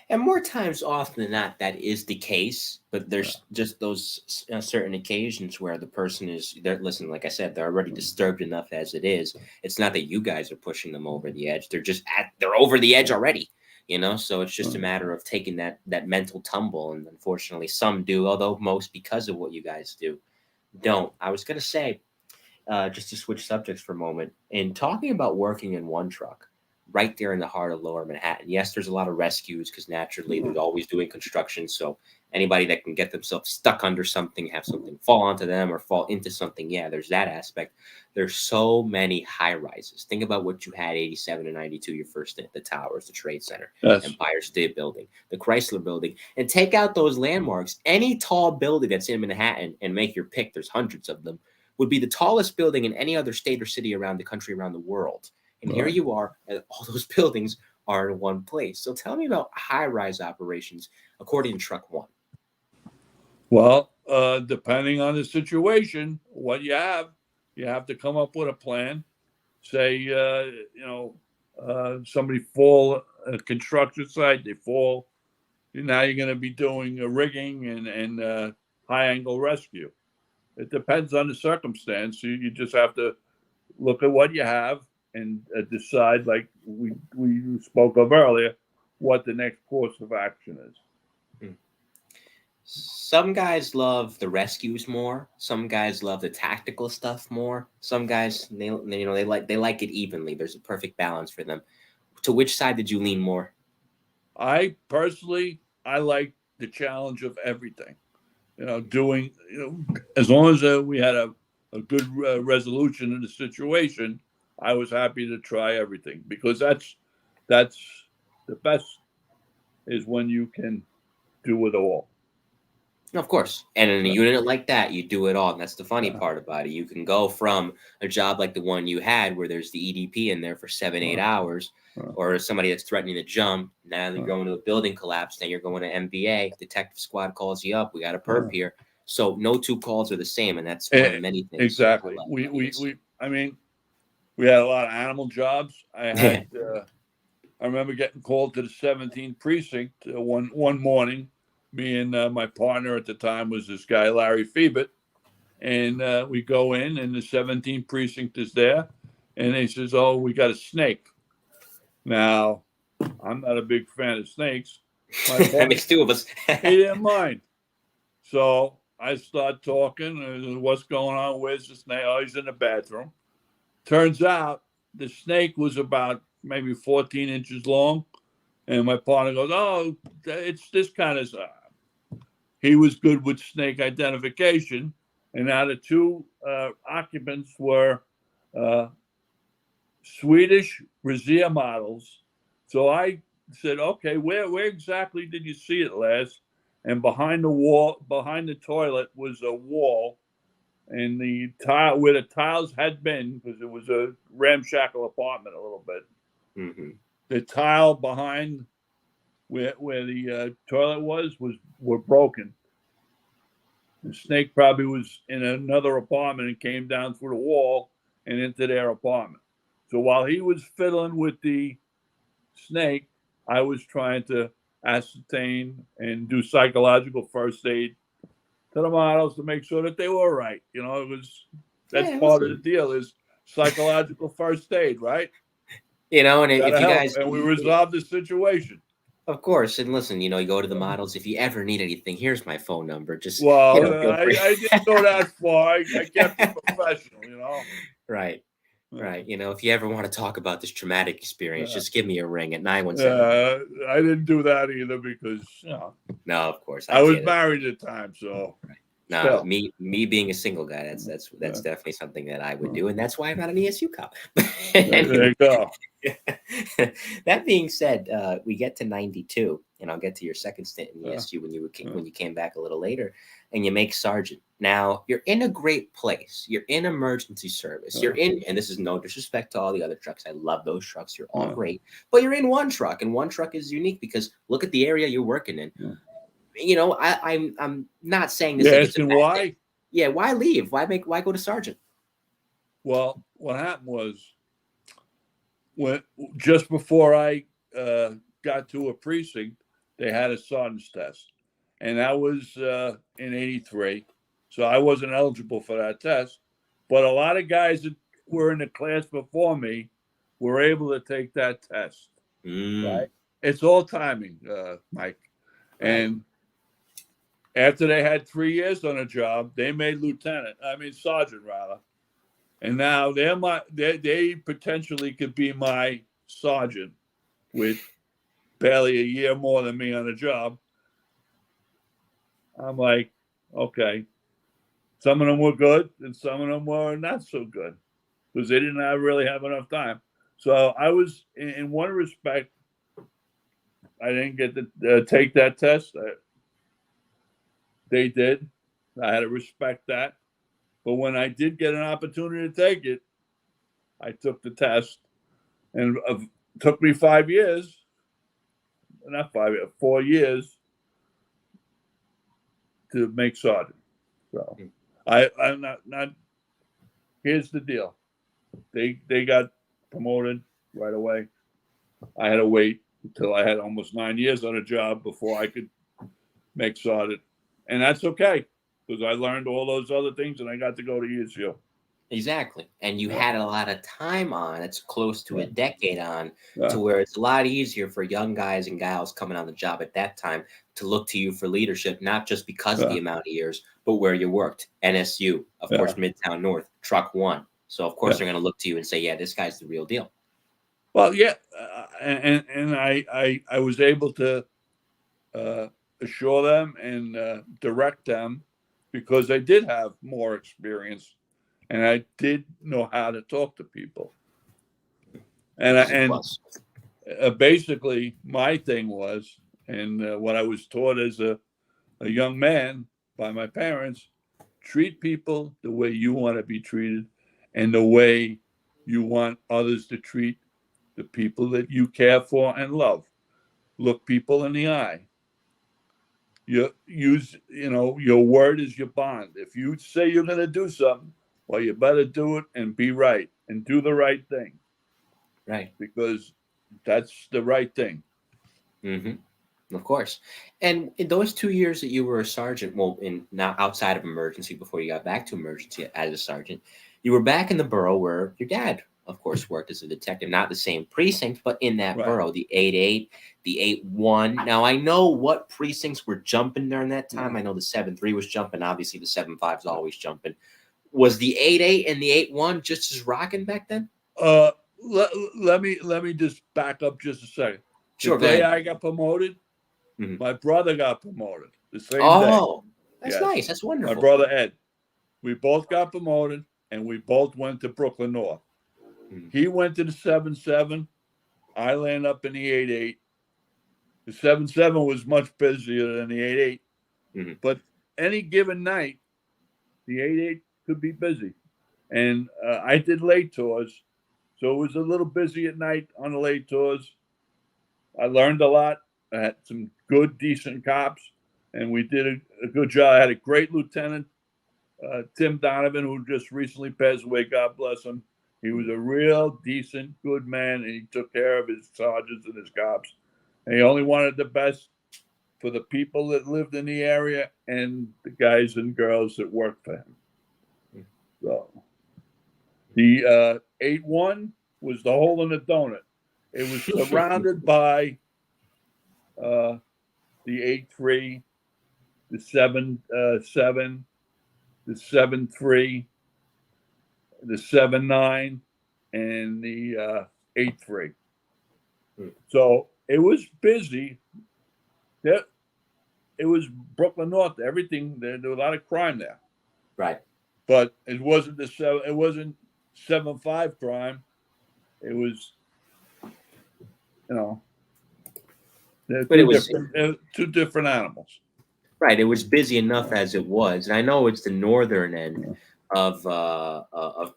And more times often than not, that is the case. But there's just those certain occasions where the person listen, like I said, they're already disturbed enough as it is. It's not that you guys are pushing them over the edge. They're over the edge already, So it's just a matter of taking that mental tumble. And unfortunately, some do, although most, because of what you guys do, don't. I was going to say, just to switch subjects for a moment, in talking about working in one truck, right there in the heart of Lower Manhattan. Yes, there's a lot of rescues because naturally they're always doing construction. So anybody that can get themselves stuck under something, have something fall onto them or fall into something, yeah, there's that aspect. There's so many high rises. Think about what you had 87 and 92, your first stint, the towers, the Trade Center, Yes. Empire State Building, the Chrysler Building, and take out those landmarks. Any tall building that's in Manhattan and make your pick, there's hundreds of them, would be the tallest building in any other state or city around the country, around the world. And here you are, and all those buildings are in one place. So tell me about high-rise operations according to Truck One. Well, depending on the situation, what you have to come up with a plan. Say, somebody fall at a construction site, they fall. Now you're going to be doing a rigging and high angle rescue. It depends on the circumstance. You just have to look at what you have and decide, like we spoke of earlier, what the next course of action is. Some guys love the rescues more. Some guys love the tactical stuff more. Some guys, they like it evenly. There's a perfect balance for them. To which side did you lean more? I personally, I like the challenge of everything. Doing, as long as we had a good resolution in the situation, I was happy to try everything, because that's the best is when you can do it all. Of course. And in a unit like that, you do it all. And that's the funny part about it. You can go from a job like the one you had where there's the EDP in there for 7-8 hours, or somebody that's threatening to jump. Now you're going to a building collapse. Then you're going to MBA. Detective squad calls you up. We got a perp here. So no two calls are the same. And that's one of the many things. Exactly. We had a lot of animal jobs. I had, I remember getting called to the 17th precinct one morning. Me and my partner at the time was this guy, Larry Phoebert. And we go in, and the 17th precinct is there. And he says, "Oh, we got a snake." Now, I'm not a big fan of snakes. That makes two of us. He didn't mind. So I start talking. What's going on? Where's the snake? Oh, he's in the bathroom. Turns out the snake was about maybe 14 inches long. And my partner goes, "Oh, it's this kind of size." He was good with snake identification. And now the two occupants were Swedish Brazier models. So I said, "Okay, where exactly did you see it last?" And behind the toilet was a wall. And the tile, where the tiles had been, because it was a ramshackle apartment a little bit. Mm-hmm. The tile behind where the toilet were broken. The snake probably was in another apartment and came down through the wall and into their apartment. So while he was fiddling with the snake, I was trying to ascertain and do psychological first aid to the models to make sure that they were right. That's part of the deal, is psychological first aid, right? And if you guys, and we resolved the situation. Of course. And listen, you go to the models. If you ever need anything, here's my phone number. Just, I didn't go that far. I kept it professional, Right. Right. If you ever want to talk about this traumatic experience, just give me a ring at 917. I didn't do that either because, No, of course. I was married at the time, so. Right. No, me being a single guy, that's definitely something that I would do, and that's why I'm not an ESU cop. There you go. That being said, we get to 92, and I'll get to your second stint in ESU when you came back a little later, and you make sergeant. Now you're in a great place. You're in emergency service. You're in, and this is no disrespect to all the other trucks. I love those trucks. You're all great, but you're in one truck, and one truck is unique because look at the area you're working in. I'm not saying this. You're asking why? Thing. Yeah, why leave? Why go to sergeant? Well, what happened was just before I got to a precinct, they had a sergeant's test, and that was in '83. So I wasn't eligible for that test, but a lot of guys that were in the class before me were able to take that test. Right? It's all timing, Mike, and. After they had 3 years on a job, they made sergeant rather, and now they potentially could be my sergeant with barely a year more than me on the job. I'm like, okay. Some of them were good and some of them were not so good because they didn't really have enough time. So I was, in one respect, I didn't get to take that test. They did. I had to respect that. But when I did get an opportunity to take it, I took the test. And it took me 5 years, not 5 years, 4 years to make sergeant. So I'm not, here's the deal. They got promoted right away. I had to wait until I had almost 9 years on a job before I could make sergeant. And that's okay, because I learned all those other things and I got to go to ESU. Exactly. And you had a lot of time on, it's close to a Yeah. decade on, Yeah. to where it's a lot easier for young guys and gals coming on the job at that time to look to you for leadership, not just because of the amount of years, but where you worked. NSU, of course, Midtown North, Truck One. So, of course, they're going to look to you and say, yeah, this guy's the real deal. Well, yeah. And I was able to assure them and direct them because I did have more experience and I did know how to talk to people. And basically my thing was, and what I was taught as a young man by my parents, treat people the way you want to be treated and the way you want others to treat the people that you care for and love. Look people in the eye. You use, your word is your bond. If you say you're going to do something, well, you better do it and be right and do the right thing. Right. Because that's the right thing. Mm-hmm. Of course. And in those 2 years that you were a sergeant, well, not outside of emergency before you got back to emergency as a sergeant, you were back in the borough where your dad, of course, worked as a detective, not the same precinct, but in that borough, the 8-8, the 8-1. Now, I know what precincts were jumping during that time. I know the 7-3 was jumping. Obviously, the 7-5 is always jumping. Was the 8-8 and the 8-1 just as rocking back then? Let me just back up just a second. Sure, the day I got promoted, my brother got promoted the same day. Oh, that's nice. That's wonderful. My brother Ed. We both got promoted, and we both went to Brooklyn North. He went to the 7-7. I landed up in the 8-8. The 7-7 was much busier than the 8-8. But any given night, the 8-8 could be busy. And I did late tours, so it was a little busy at night on the late tours. I learned a lot. I had some good, decent cops, and we did a good job. I had a great lieutenant, Tim Donovan, who just recently passed away. God bless him. He was a real decent, good man, and he took care of his sergeants and his cops. And he only wanted the best for the people that lived in the area and the guys and girls that worked for him. So the 8-1 was the hole in the donut. It was surrounded by the 8-3, the 7-7, the 7-3, the 7-9, and the 8-3. So it was busy. It was Brooklyn North. Everything there was a lot of crime there. Right. But it wasn't It wasn't 7-5 crime. It was, but it was two different animals. Right. It was busy enough as it was. And I know it's the northern end of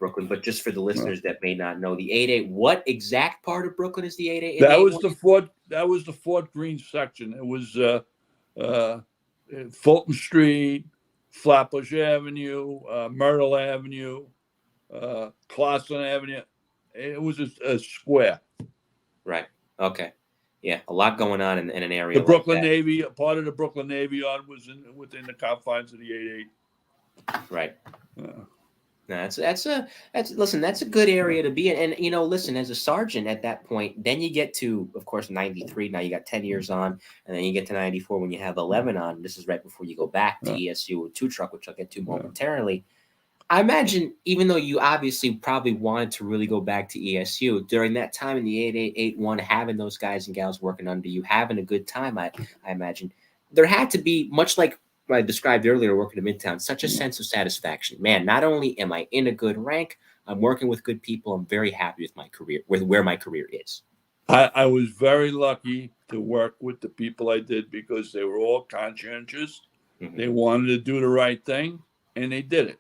Brooklyn, but just for the listeners that may not know, the 8-8, what exact part of Brooklyn is the 8-8? That was the Fort Greene section. It was Fulton Street, Flatbush Avenue, Myrtle Avenue, Clausen Avenue. It was a square. Right. Okay. Yeah, a lot going on in an area. The Brooklyn like that. Navy, part of the Brooklyn Navy Yard was within the confines of the 8-8. Right. That's a good area to be in. And listen, as a sergeant at that point, then you get to, of course, 93. Now you got 10 years on, and then you get to 94 when you have 11 on. This is right before you go back to ESU with 2 truck, which I'll get to momentarily. I imagine, even though you obviously probably wanted to really go back to ESU, during that time in the 8881, having those guys and gals working under you, having a good time, I imagine, there had to be, much like what I described earlier working in Midtown, such a sense of satisfaction. Man, not only am I in a good rank, I'm working with good people. I'm very happy with my career, with where my career is. I was very lucky to work with the people I did because they were all conscientious. Mm-hmm. They wanted to do the right thing, and they did it.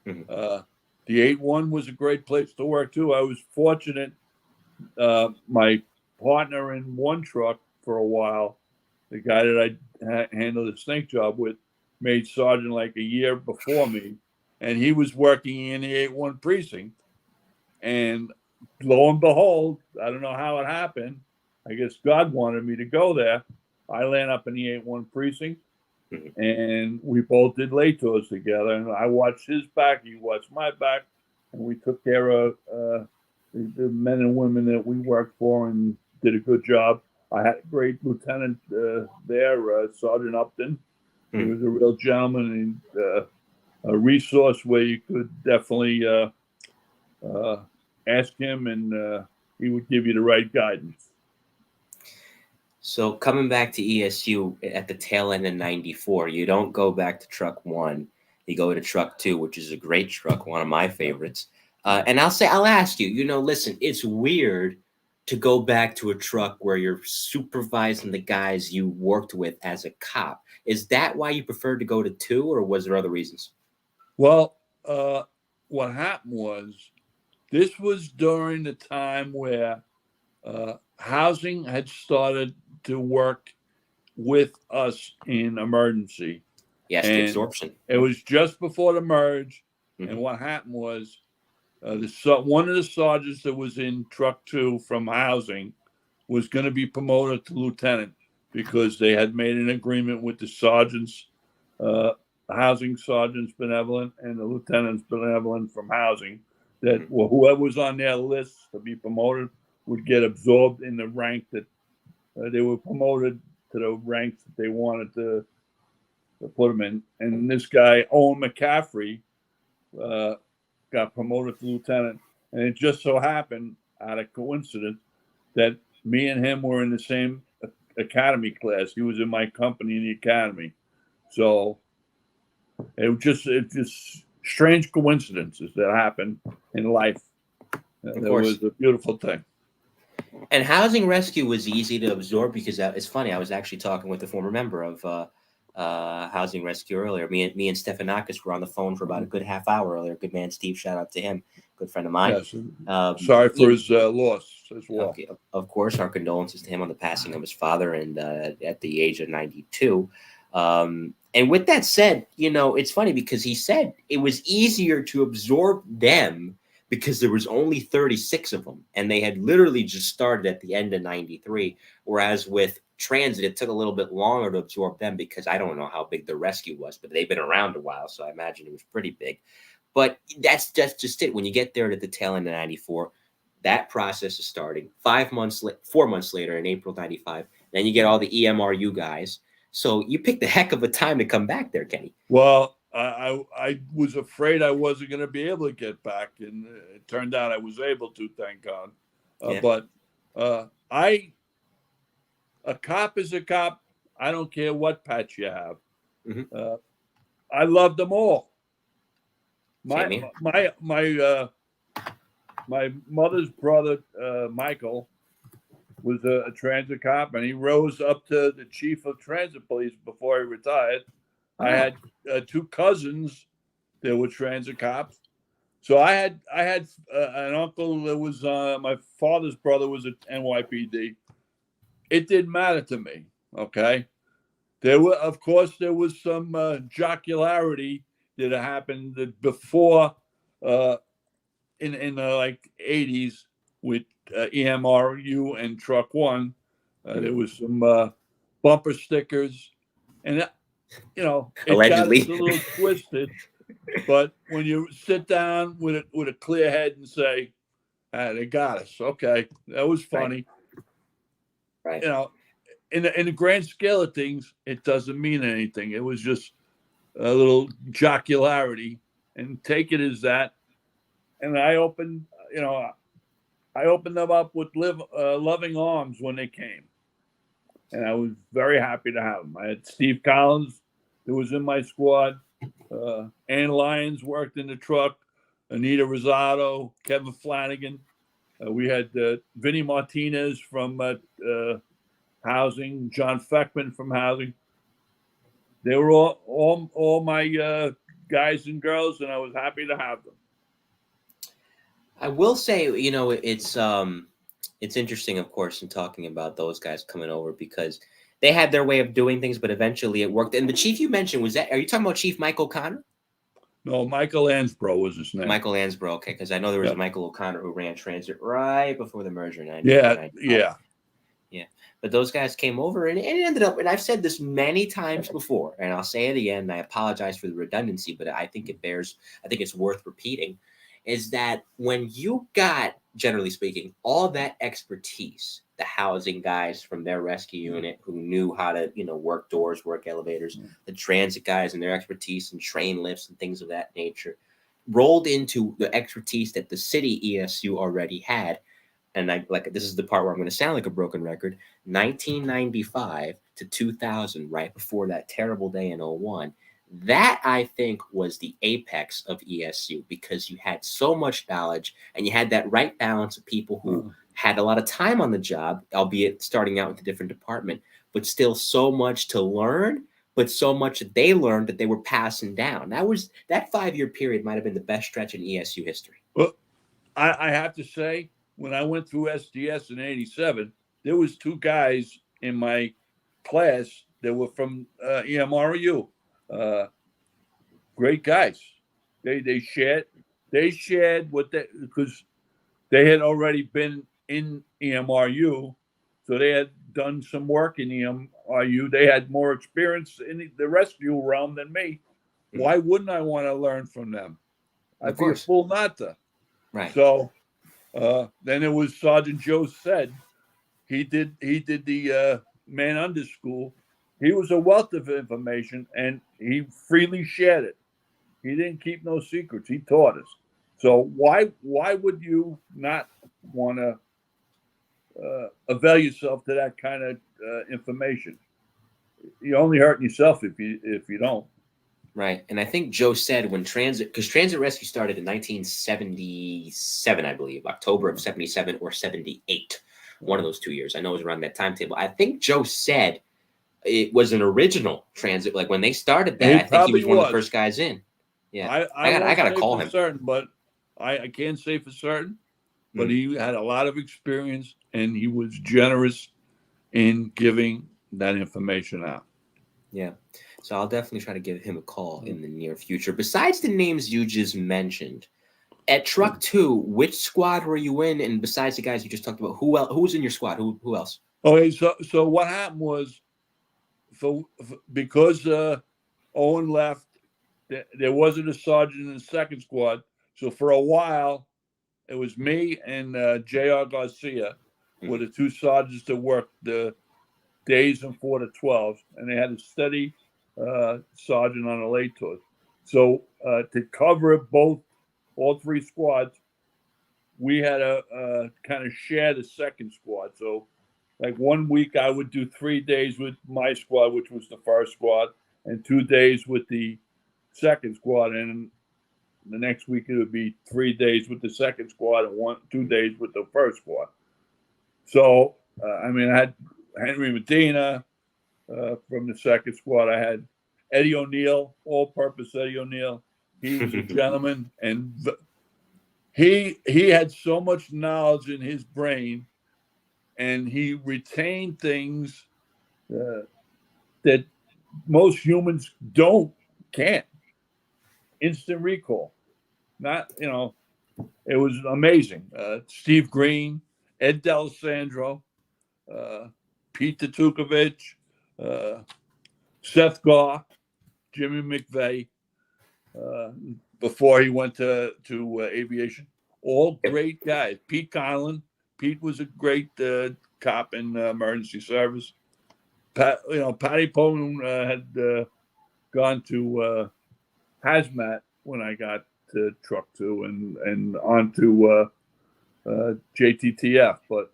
Mm-hmm. The 8-1 was a great place to work, too. I was fortunate. My partner in one truck for a while, the guy that I handled the snake job with, made sergeant like a year before me, and he was working in the 8-1 precinct. And lo and behold, I don't know how it happened. I guess God wanted me to go there. I landed up in the 8-1 precinct, and we both did late tours together. And I watched his back, he watched my back, and we took care of the men and women that we worked for and did a good job. I had a great lieutenant there, Sergeant Upton. He was a real gentleman and a resource where you could definitely ask him, and he would give you the right guidance. So coming back to ESU at the tail end of 94, you don't go back to truck 1. You go to truck 2, which is a great truck, one of my favorites. And I'll ask you, listen, it's weird to go back to a truck where you're supervising the guys you worked with as a cop. Is that why you preferred to go to 2, or was there other reasons? Well, what happened was, this was during the time where housing had started to work with us in emergency. Yes, the absorption. It was just before the merge. Mm-hmm. And what happened was one of the sergeants that was in truck 2 from housing was going to be promoted to lieutenant because they had made an agreement with the sergeants, housing sergeants benevolent and the lieutenants benevolent from housing, that whoever was on their list to be promoted would get absorbed in the rank that they were promoted to the ranks that they wanted to put them in. And this guy, Owen McCaffrey, got promoted to lieutenant. And it just so happened, out of coincidence, that me and him were in the same academy class. He was in my company in the academy. So it just strange coincidences that happen in life. That was a beautiful thing. And housing rescue was easy to absorb because it's funny. I was actually talking with a former member of housing rescue earlier. Me and Stefanakis were on the phone for about a good half hour earlier. Good man, Steve. Shout out to him. Good friend of mine. Yes. Sorry for his loss as well. Okay, of course, our condolences to him on the passing of his father, and at the age of 92. And with that said, it's funny because he said it was easier to absorb them because there was only 36 of them, and they had literally just started at the end of 93. Whereas with transit, it took a little bit longer to absorb them because I don't know how big the rescue was, but they've been around a while, so I imagine it was pretty big. But that's just it. When you get there at the tail end of 94, that process is starting. 4 months later, in April 95, then you get all the EMRU guys. So you picked a heck of a time to come back there, Kenny. Well, I was afraid I wasn't going to be able to get back, and it turned out I was able to, thank God. But a cop is a cop. I don't care what patch you have. Mm-hmm. I love them all. My mother's brother, Michael, was a transit cop, and he rose up to the chief of transit police before he retired. I had 2 cousins that were transit cops. So I had an uncle that was my father's brother was at NYPD. It didn't matter to me. Okay, there was some jocularity that happened before in the like 80s with EMRU and Truck 1. There was some bumper stickers, and it allegedly got a little twisted. But when you sit down with a clear head and say, they got us. Okay, that was funny. Right. In the grand scale of things, it doesn't mean anything. It was just a little jocularity, and take it as that. And I opened them up with loving arms when they came. And I was very happy to have them. I had Steve Collins, who was in my squad. Ann Lyons worked in the truck. Anita Rosado, Kevin Flanagan. We had Vinny Martinez from housing, John Feckman from housing. They were all my guys and girls, and I was happy to have them. I will say, it's interesting, of course, in talking about those guys coming over because they had their way of doing things, but eventually it worked. And the chief you mentioned, are you talking about Chief Mike O'Connor? No, Michael Ansbro was his name. Michael Ansbro, okay, because I know there was a Michael O'Connor who ran transit right before the merger. Yeah. But those guys came over, and it ended up, and I've said this many times before, and I'll say it again, and I apologize for the redundancy, but I think it's worth repeating, is that when you got, generally speaking, all that expertise, the housing guys from their rescue unit who knew how to, work doors, work elevators, the transit guys and their expertise and train lifts and things of that nature, rolled into the expertise that the city ESU already had. And this is the part where I'm going to sound like a broken record. 1995 to 2000, right before that terrible day in 01, that I think was the apex of ESU because you had so much knowledge and you had that right balance of people who had a lot of time on the job, albeit starting out with a different department, but still so much to learn, but so much that they learned that they were passing down. That 5-year period might have been the best stretch in ESU history. Well, I have to say, when I went through SDS in 87, there was 2 guys in my class that were from EMRU. Great guys. They shared what because they had already been in EMRU, so they had done some work in EMRU. They had more experience in the rescue realm than me. Why wouldn't I want to learn from them? I'd be a fool not to. Right. So then it was Sergeant Joe said. He did the man under school. He was a wealth of information, and he freely shared it. He didn't keep no secrets. He taught us. So why would you not want to avail yourself to that kind of information? You're only hurting yourself if you don't. Right. And I think Joe said because transit rescue started in 1977, I believe, October of 77 or 78, one of those 2 years. I know it was around that timetable. I think Joe said it was an original transit. Like when they started that, I think he was one of the first guys in. Yeah. I got to call him. Certain, but I can't say for certain, but he had a lot of experience and he was generous in giving that information out. Yeah. So I'll definitely try to give him a call in the near future. Besides the names you just mentioned, at Truck 2, which squad were you in? And besides the guys you just talked about, who was in your squad? Who else? Okay, so what happened was, because Owen left, there wasn't a sergeant in the second squad. So for a while, it was me and J.R. Garcia were the 2 sergeants that worked the days and 4 to 12s, and they had a steady sergeant on a late tour. So to cover all 3 squads, we had a kind of share the second squad. So like 1 week I would do 3 days with my squad, which was the first squad, and 2 days with the second squad, and the next week it would be 3 days with the second squad and 2 days with the first squad. So I had Henry Medina from the second squad. I had Eddie O'Neill, all-purpose Eddie O'Neill. He was a gentleman, and he had so much knowledge in his brain, and he retained things that most humans can't. Instant recall. It was amazing. Steve Green, Ed D'Alessandro, Pete Tukovich, Seth Garr, Jimmy McVeigh, before he went to aviation. All great guys. Pete Conlon. Pete was a great cop in emergency service. Patty Poland had gone to hazmat when I got to Truck 2 and on to JTTF. But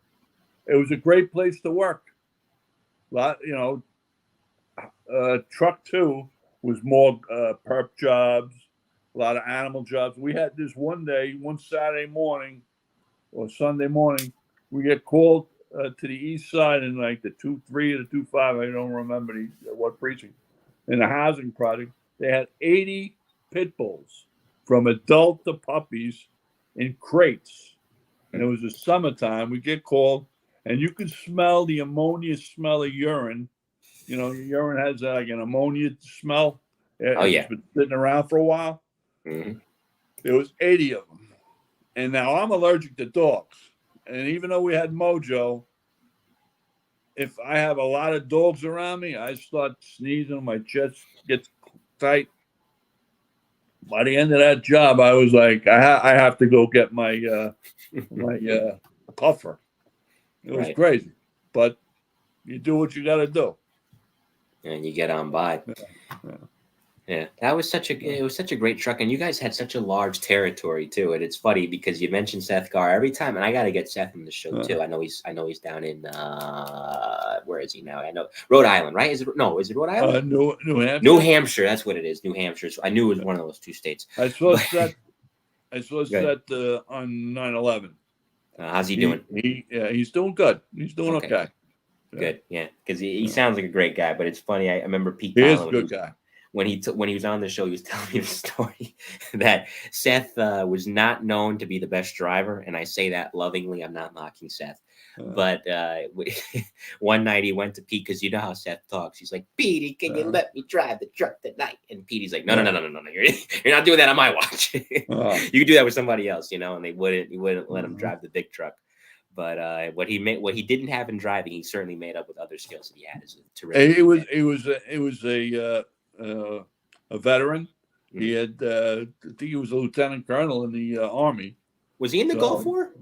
it was a great place to work. Truck 2 was more perp jobs, a lot of animal jobs. We had this one Saturday morning or Sunday morning, we get called to the east side in like the 2-3 or the 2-5. I don't remember what precinct. In the housing project, they had 80 pit bulls from adult to puppies in crates. And it was the summertime. We get called, and you could smell the ammonia smell of urine. You know, urine has like an ammonia smell. Oh, yeah. It's been sitting around for a while. Mm-hmm. There was 80 of them. And now I'm allergic to dogs. And even though we had Mojo, if I have a lot of dogs around me, I start sneezing, my chest gets tight. By the end of that job, I was like, I have to go get my puffer. It was crazy. But you do what you got to do. And you get on by. Yeah, that was such a great truck, and you guys had such a large territory too. And it's funny because you mentioned Seth Garr every time, and I got to get Seth on the show too. I know he's down in where is he now? I know Rhode Island, right? Is it Rhode Island? New Hampshire. New Hampshire, that's what it is. New Hampshire. So I knew it was one of those two states. I saw Seth on 9/11. How's he doing? He's doing good. He's doing okay. Good, yeah, because he sounds like a great guy. But it's funny. I remember Pete. He is a good guy. When he was on the show, he was telling me the story that Seth was not known to be the best driver, and I say that lovingly. I'm not knocking Seth, but one night he went to Pete because you know how Seth talks. He's like, "Petey, can you let me drive the truck tonight?" And Petey's like, "No, you're not doing that on my watch. You can do that with somebody else, you know." And he wouldn't let him drive the big truck. But what he didn't have in driving, he certainly made up with other skills that he had. As a terrific. It was a veteran. Mm-hmm. He had, I think he was a lieutenant colonel in the Army. Was he in the Gulf War?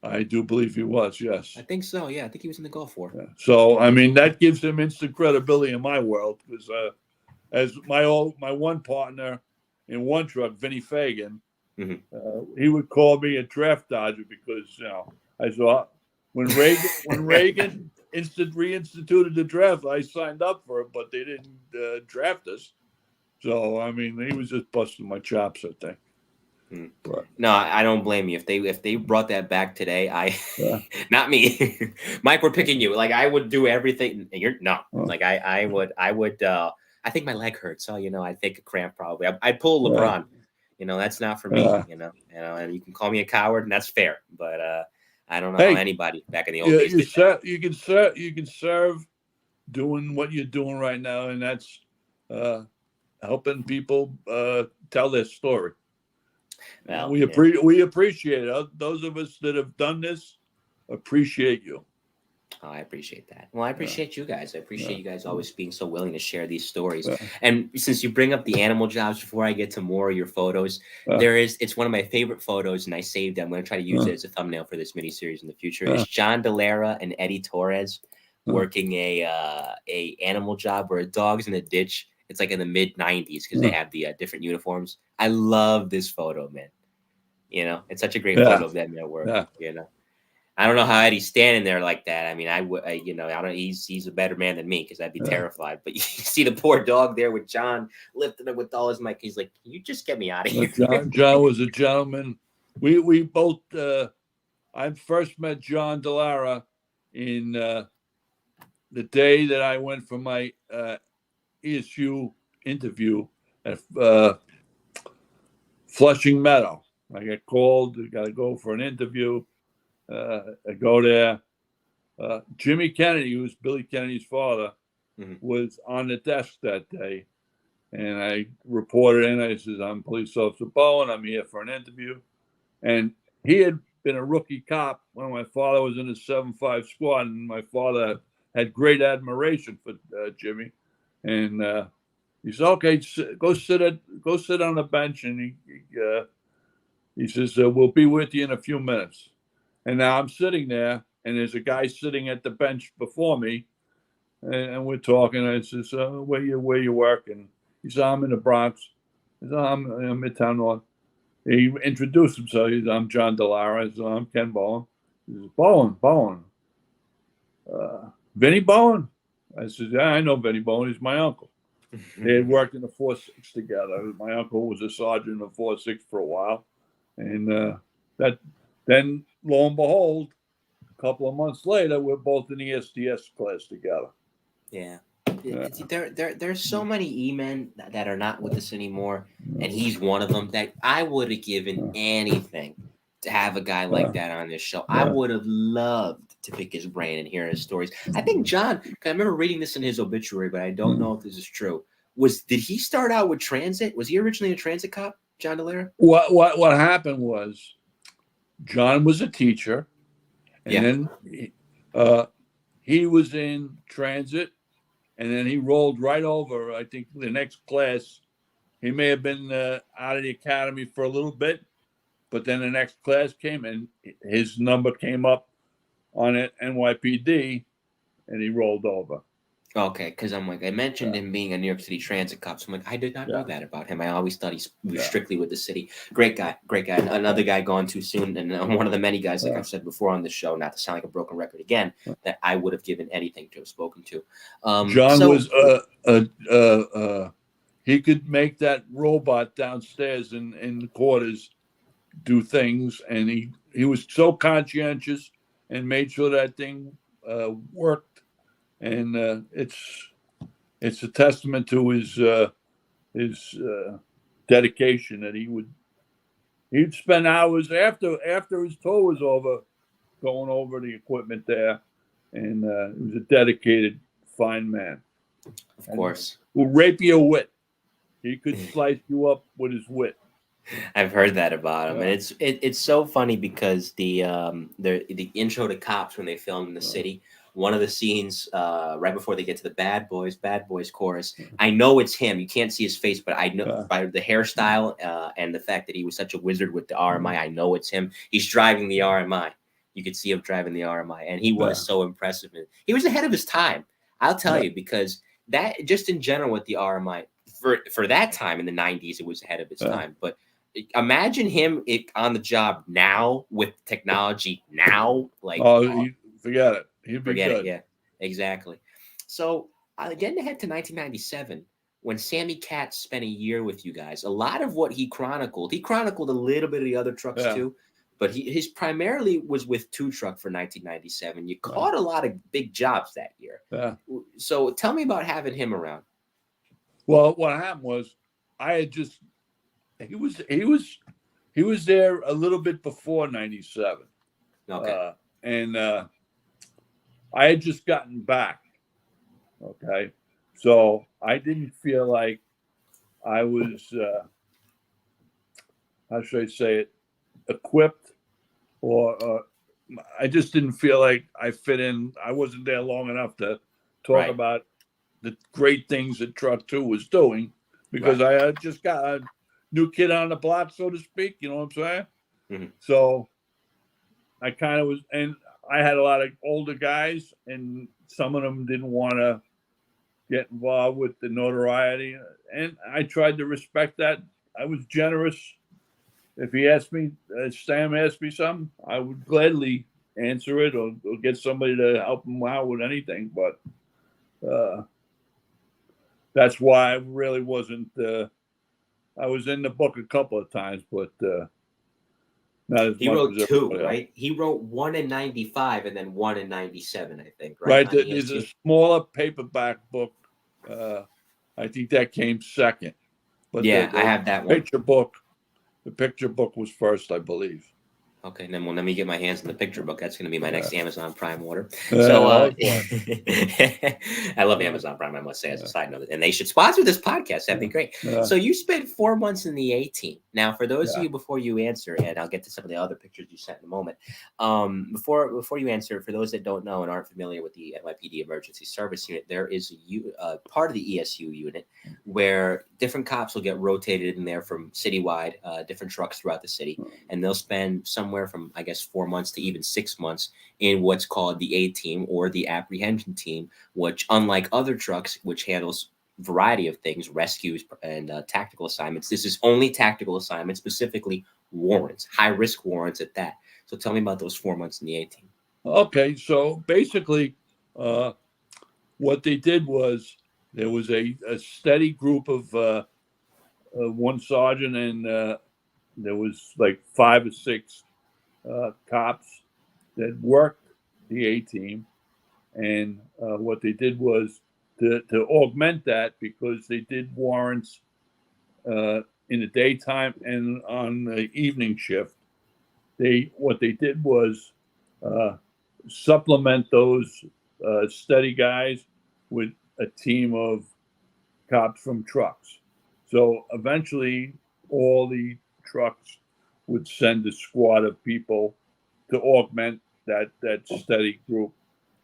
I do believe he was, yes. I think so, yeah. I think he was in the Gulf War. Yeah. So, I mean, that gives him instant credibility in my world because as my one partner in one truck, Vinny Fagan, he would call me a draft dodger because, you know, I saw when Reagan reinstituted the draft, I signed up for it, but they didn't draft us. So I mean, he was just busting my chops, I think. But, no, I don't blame you. If they brought that back today, not me, Mike, we're picking you. Like I would do everything. Like I would. I think my leg hurts, so you know, I'd take a cramp probably. I'd pull LeBron. You know, that's not for me. You know, and you can call me a coward, and that's fair. But I don't know how anybody back in the old days. You can serve doing what you're doing right now, and that's helping people tell their story. Well, we appreciate it. Those of us that have done this appreciate you. Oh, I appreciate that. Well, I appreciate you guys. I appreciate you guys always being so willing to share these stories. And since you bring up the animal jobs, before I get to more of your photos, it's one of my favorite photos, and I saved it. I'm going to try to use it as a thumbnail for this miniseries in the future. It's John Delara and Eddie Torres working a animal job where a dog's in a ditch. It's like in the mid 90s because they have the different uniforms. I love this photo, man. You know, it's such a great photo of them at work. You know. I don't know how Eddie's standing there like that. I mean, I don't. He's a better man than me because I'd be terrified. But you see the poor dog there with John lifting it with all his mic. He's like, "Can you just get me out of here?" John was a gentleman. We both. I first met John Delara in the day that I went for my ESU interview at Flushing Meadow. I get called. Got to go for an interview. I go there. Jimmy Kennedy, who was Billy Kennedy's father, was on the desk that day. And I reported in. I said, "I'm Police Officer Bowen. I'm here for an interview." And he had been a rookie cop when my father was in the 7-5 squad. And my father had great admiration for Jimmy. And he said, "Okay, go sit on the bench." And he says, "We'll be with you in a few minutes." And now I'm sitting there, and there's a guy sitting at the bench before me, and we're talking. And I says, "Where you work?" And he said, "I'm in the Bronx." He said, I'm Midtown North. He introduced himself. He said, I'm John DeLara. I said, I'm Ken Bowen. He said, Bowen. Vinny Bowen? I said, yeah, I know Vinny Bowen. He's my uncle. They had worked in the 4-6 together. My uncle was a sergeant in the 4-6 for a while. And then, lo and behold, a couple of months later, we're both in the SDS class together. Yeah. There's so many E-men that are not with us anymore, and he's one of them that I would have given anything to have a guy like that on this show. I would have loved to pick his brain and hear his stories. I think John, 'cause I remember reading this in his obituary, but I don't know if this is true. Did he start out with transit? Was he originally a transit cop, John DeLara? What happened was John was a teacher, and then he was in transit, and then he rolled right over. I think the next class, he may have been out of the academy for a little bit, but then the next class came, and his number came up on it, NYPD, and he rolled over. Okay, because I'm like, I mentioned him being a New York City transit cop. So I'm like, I did not know that about him. I always thought he was strictly with the city. Great guy. Another guy gone too soon. And one of the many guys, like I've said before on this show, not to sound like a broken record again, that I would have given anything to have spoken to. John was, he could make that robot downstairs in the quarters do things. And he was so conscientious and made sure that thing worked. And it's a testament to his dedication that he'd spend hours after his tour was over going over the equipment there, and he was a dedicated, fine man. Of course, will rape your wit. He could slice you up with his wit. I've heard that about him, and it's so funny because the intro to Cops when they filmed in the city. One of the scenes right before they get to the Bad Boys chorus, I know it's him. You can't see his face, but I know by the hairstyle and the fact that he was such a wizard with the RMI, I know it's him. He's driving the RMI. You could see him driving the RMI, and he was so impressive. He was ahead of his time. I'll tell you, because that just in general with the RMI, for that time in the 90s, it was ahead of its time. But imagine him on the job now with technology now. Like, forget it. Forget it. Yeah, exactly. So getting ahead to 1997, when Sammy Katz spent a year with you guys, a lot of what he chronicled a little bit of the other trucks too, but his primarily was with 2 Truck for 1997. You caught a lot of big jobs that year. Yeah. So tell me about having him around. Well, what happened was he was there a little bit before 97. Okay. And I had just gotten back. Okay. So I didn't feel like I was, how should I say it, equipped, or I just didn't feel like I fit in. I wasn't there long enough to talk about the great things that Truck 2 was doing, because I had just got a new kid on the block, so to speak. You know what I'm saying? Mm-hmm. So I kind of was, and I had a lot of older guys, and some of them didn't want to get involved with the notoriety. And I tried to respect that. I was generous. If he asked me, Sam asked me something, I would gladly answer it or get somebody to help him out with anything. But that's why I really wasn't. I was in the book a couple of times, but not as he much wrote as 2, right? He wrote 1 in 95 and then 1 in 97, I think. Right. There's a smaller paperback book. I think that came second. But I have that one. The picture book was first, I believe. Okay, and then let me get my hands on the picture book. That's going to be my next Amazon Prime order. So I love Amazon Prime, I must say, as a side note. And they should sponsor this podcast. That'd be great. So you spent 4 months in the A-Team. Now, for those of you, before you answer, and I'll get to some of the other pictures you sent in a moment. Before you answer, for those that don't know and aren't familiar with the NYPD Emergency Service Unit, there is a part of the ESU unit where different cops will get rotated in there from citywide, different trucks throughout the city, and they'll spend somewhere from, I guess, 4 months to even 6 months in what's called the A-Team or the apprehension team, which, unlike other trucks, which handles variety of things, rescues and tactical assignments. This is only tactical assignments, specifically warrants, high risk warrants at that. So tell me about those 4 months in the A team. Okay, so basically, what they did was there was a steady group of one sergeant and there was like 5 or 6 cops that worked the A team, and what they did was to augment that, because they did warrants in the daytime and on the evening shift. What they did was supplement those steady guys with a team of cops from trucks. So eventually, all the trucks would send a squad of people to augment that steady group.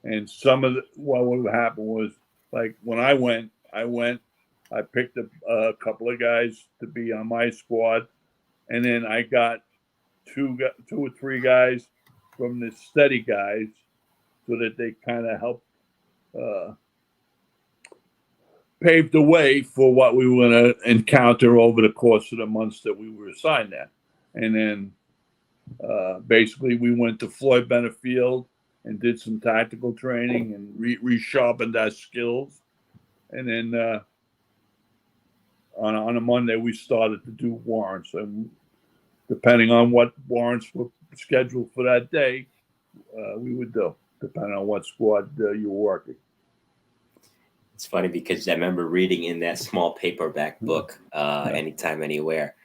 And some of what would happen was, like when I went, I picked a couple of guys to be on my squad, and then I got two or three guys from the steady guys, so that they kind of helped pave the way for what we were going to encounter over the course of the months that we were assigned there. And then basically we went to Floyd Bennett Field and did some tactical training and resharpened our skills. And then on a Monday, we started to do warrants. And depending on what warrants were scheduled for that day, we would do, depending on what squad you were working. It's funny because I remember reading in that small paperback book, Anytime, Anywhere,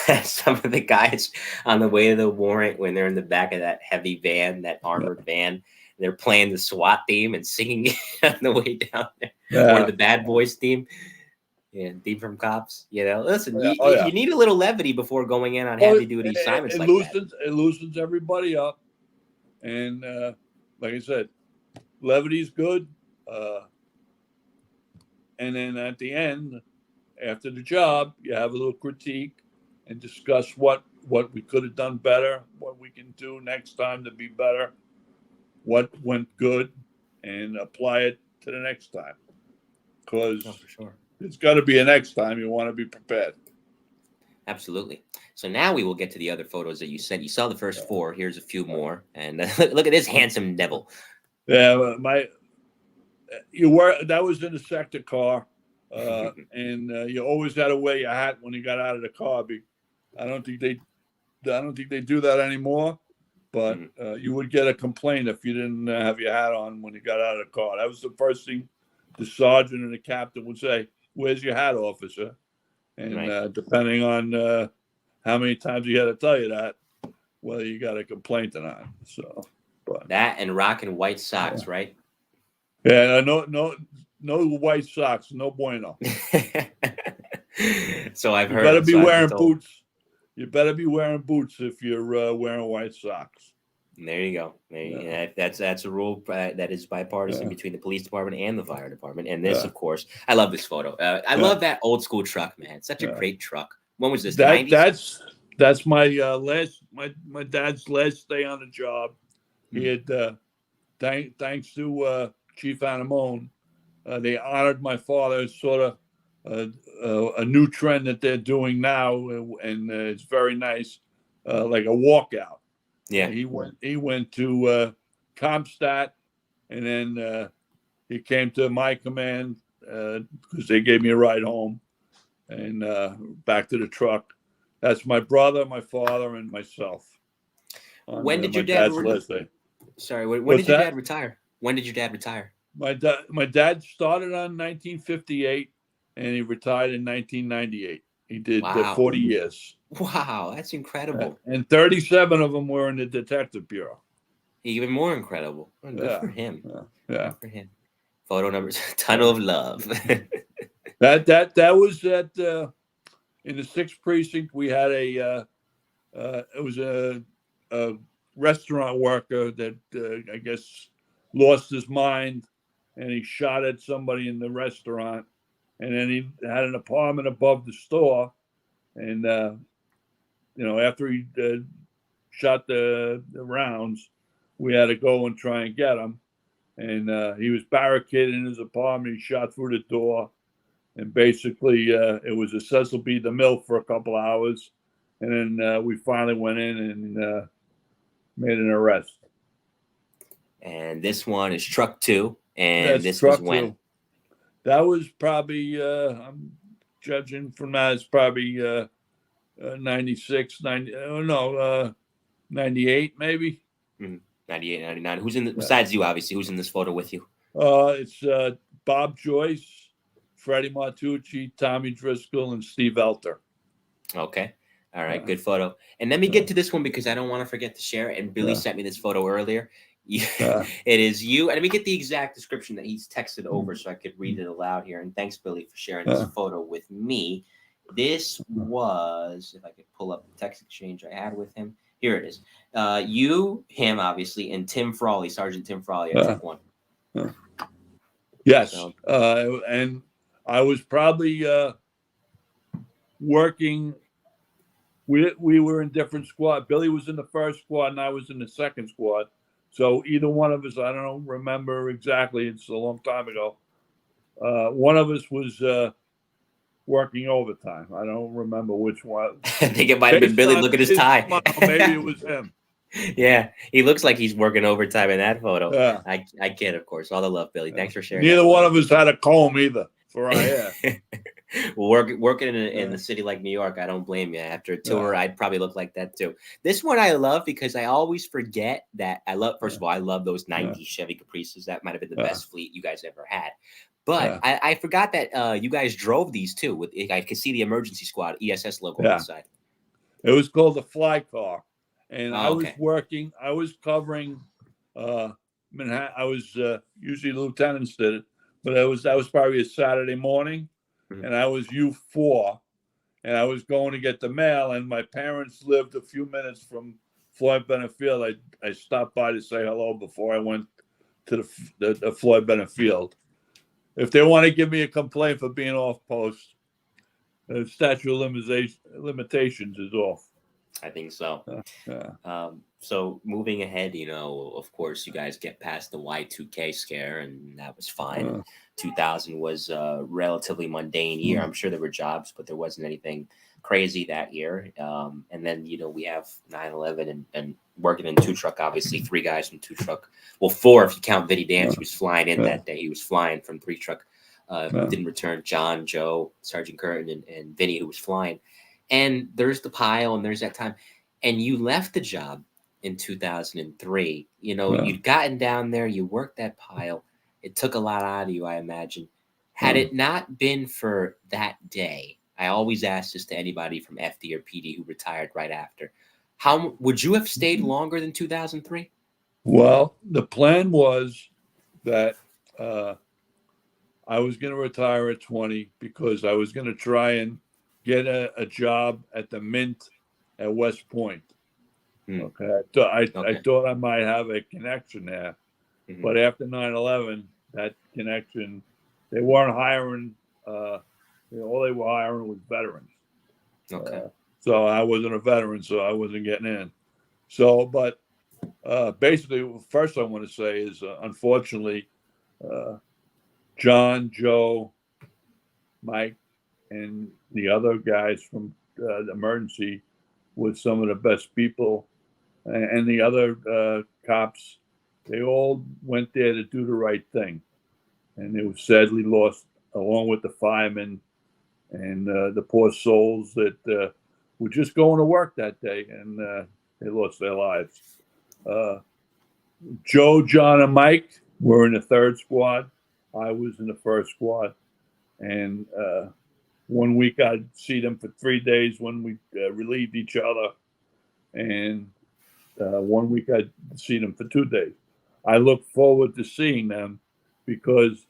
that some of the guys on the way to the warrant, when they're in the back of that heavy van, that armored van, they're playing the SWAT theme and singing on the way down there, or the Bad Boys theme. Yeah, theme from Cops. You know, listen, you need a little levity before going in on heavy duty assignments like that. It loosens everybody up, and like I said, levity is good. And then at the end, after the job, you have a little critique and discuss what we could have done better, what we can do next time to be better, what went good, and apply it to the next time. Because for sure, it's got to be a next time. You want to be prepared. Absolutely. So now we will get to the other photos that you sent. You saw the first 4. Here's a few more. And look at this handsome devil. Yeah, that was in the sector car, and you always had to wear your hat when you got out of the car. I don't think they do that anymore, but you would get a complaint if you didn't have your hat on when you got out of the car. That was the first thing the sergeant and the captain would say, "Where's your hat, officer?" And depending on how many times he had to tell you that, whether you got a complaint or not. So, but that and rocking white socks, right? Yeah, no white socks, no bueno. So I've heard. You better be wearing boots. You better be wearing boots if you're wearing white socks. There you go. That's a rule that is bipartisan between the police department and the fire department. And this, of course, I love this photo. I love that old school truck, man. It's such a great truck. When was this? The 90s? That's my my dad's last day on the job. He had thanks to Chief Anamone, they honored my father. It's sort of a new trend that they're doing now, and it's very nice, like a walkout. Yeah, he went to Comstat, and then he came to my command because they gave me a ride home, and back to the truck. That's my brother, my father, and myself. When did your dad? Sorry, when did your dad retire? When did your dad retire? My dad started on 1958, and he retired in 1998. He did 40 years. Wow, that's incredible. And 37 of them were in the Detective Bureau. Even more incredible. Good for him. Yeah. Good for him. Photo numbers, Tunnel of Love. that was at in the 6th precinct. We had it was a restaurant worker that I guess lost his mind, and he shot at somebody in the restaurant, and then he had an apartment above the store, and after he shot the rounds, we had to go and try and get him, and he was barricaded in his apartment. He shot through the door, and basically it was a Cecil B. DeMille for a couple hours, and then we finally went in and made an arrest. And this one is truck 2, and That's this truck was when? 2. That was probably, I'm judging from that, it's probably 96, 90, 98 maybe. 98, 99. Who's in besides you, obviously, who's in this photo with you? It's Bob Joyce, Freddie Martucci, Tommy Driscoll, and Steve Elter. Okay. All right. Good photo. And let me get to this one because I don't want to forget to share it. And Billy sent me this photo earlier. It is you. And let me get the exact description that he's texted over so I could read it aloud here. And thanks, Billy, for sharing this photo with me. This was, if I could pull up the text exchange I had with him. Here it is. You, him, obviously, and Tim Frawley, Sergeant Tim Frawley at Truck 1. Yes. And I was probably working. We were in different squad. Billy was in the first squad and I was in the second squad. So either one of us, I don't remember exactly. It's a long time ago. One of us was working overtime. I don't remember which one. I think it might have been Billy. Look at his tie. Maybe it was him. Yeah, he looks like he's working overtime in that photo. Yeah. I kid, of course. All the love, Billy. Thanks for sharing. Neither one of us had a comb either for our hair. Working in a city like New York, I don't blame you. After a tour, I'd probably look like that too. This one I love because I always forget that I love. First of all, I love those '90s Chevy Caprices. That might have been the best fleet you guys ever had. But I forgot that you guys drove these too. With I could see the emergency squad ESS logo on the side. It was called the Fly Car, and I was working. I was covering Manhattan. I was usually lieutenants did it, but that was probably a Saturday morning, and I was U4, and I was going to get the mail. And my parents lived a few minutes from Floyd Bennett Field. I stopped by to say hello before I went to the Floyd Bennett Field. If they want to give me a complaint for being off post, the statute of limitations is off. I think so. So moving ahead, of course, you guys get past the Y2K scare, and that was fine. 2000 was a relatively mundane year. I'm sure there were jobs, but there wasn't anything crazy that year. And then, we have 9/11 and working in 2 truck, obviously 3 guys from 2 truck. Well, 4 if you count Vinny Dance, who was flying in that day. He was flying from 3 truck. Didn't return. John, Joe, Sergeant Curtin, and Vinny, who was flying. And there's the pile, and there's that time. And you left the job in 2003. You'd gotten down there, you worked that pile. It took a lot out of you, I imagine. Had it not been for that day, I always ask this to anybody from FD or PD who retired right after, how would you have stayed longer than 2003? Well, the plan was that I was going to retire at 20 because I was going to try and get a job at the Mint at West Point. Okay. I thought I might have a connection there. But after 9/11, that connection, they weren't hiring. All they were hiring was veterans. Okay. So I wasn't a veteran, so I wasn't getting in. So, but basically, first I want to say is, unfortunately, John, Joe, Mike, and the other guys from the emergency were some of the best people. And the other cops, they all went there to do the right thing. And they were sadly lost, along with the firemen and the poor souls that were just going to work that day, and they lost their lives. Joe, John, and Mike were in the 3rd squad. I was in the 1st squad. And 1 week I'd see them for 3 days when we relieved each other. And 1 week I'd see them for 2 days. I look forward to seeing them because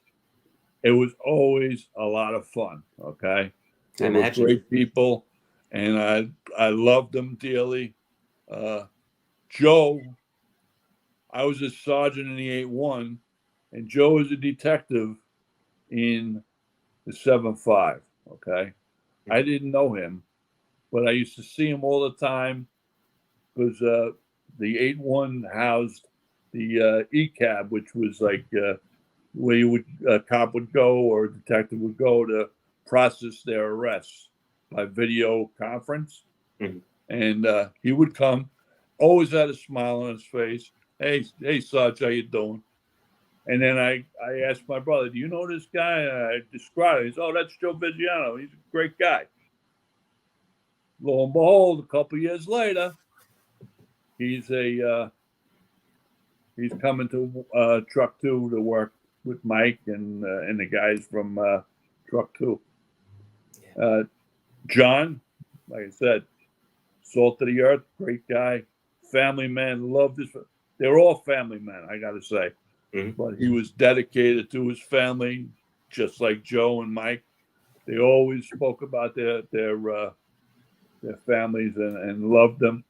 it was always a lot of fun. Okay. They were great people, and I loved them dearly. Joe, I was a sergeant in the 8-1, and Joe was a detective in the 7-5. Okay. I didn't know him, but I used to see him all the time because the 8-1 housed the E-cab, which was like where a cop would go or a detective would go to process their arrests by video conference. Mhm. And he would come, always had a smile on his face. Hey, Sarge, how you doing? And then I asked my brother, do you know this guy? I described him. He said, oh, that's Joe Vigiano. He's a great guy. Lo and behold, a couple years later, he's coming to Truck 2 to work with Mike and the guys from Truck 2. John, like I said, salt of the earth, great guy, family man, loved his. They're all family men, I got to say. Mhm. But he was dedicated to his family, just like Joe and Mike. They always spoke about their families and loved them.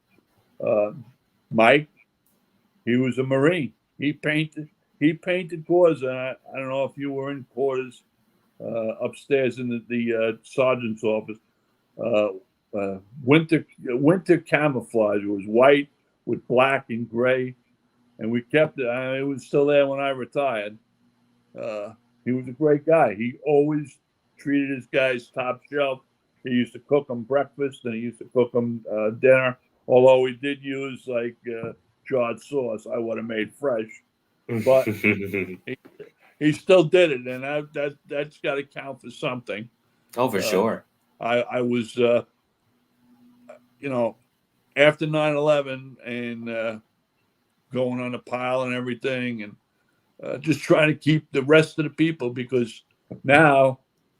Mike, he was a Marine. He painted quarters, and I don't know if you were in quarters upstairs in the sergeant's office. Winter camouflage. It was white with black and gray, and we kept it. It was still there when I retired. He was a great guy. He always treated his guys top shelf. He used to cook them breakfast, and he used to cook them dinner. Although he did use like jarred sauce, I would have made fresh, but he still did it, and that's got to count for something. Oh, for sure. I was, after 9/11 and going on the pile and everything, and just trying to keep the rest of the people, because now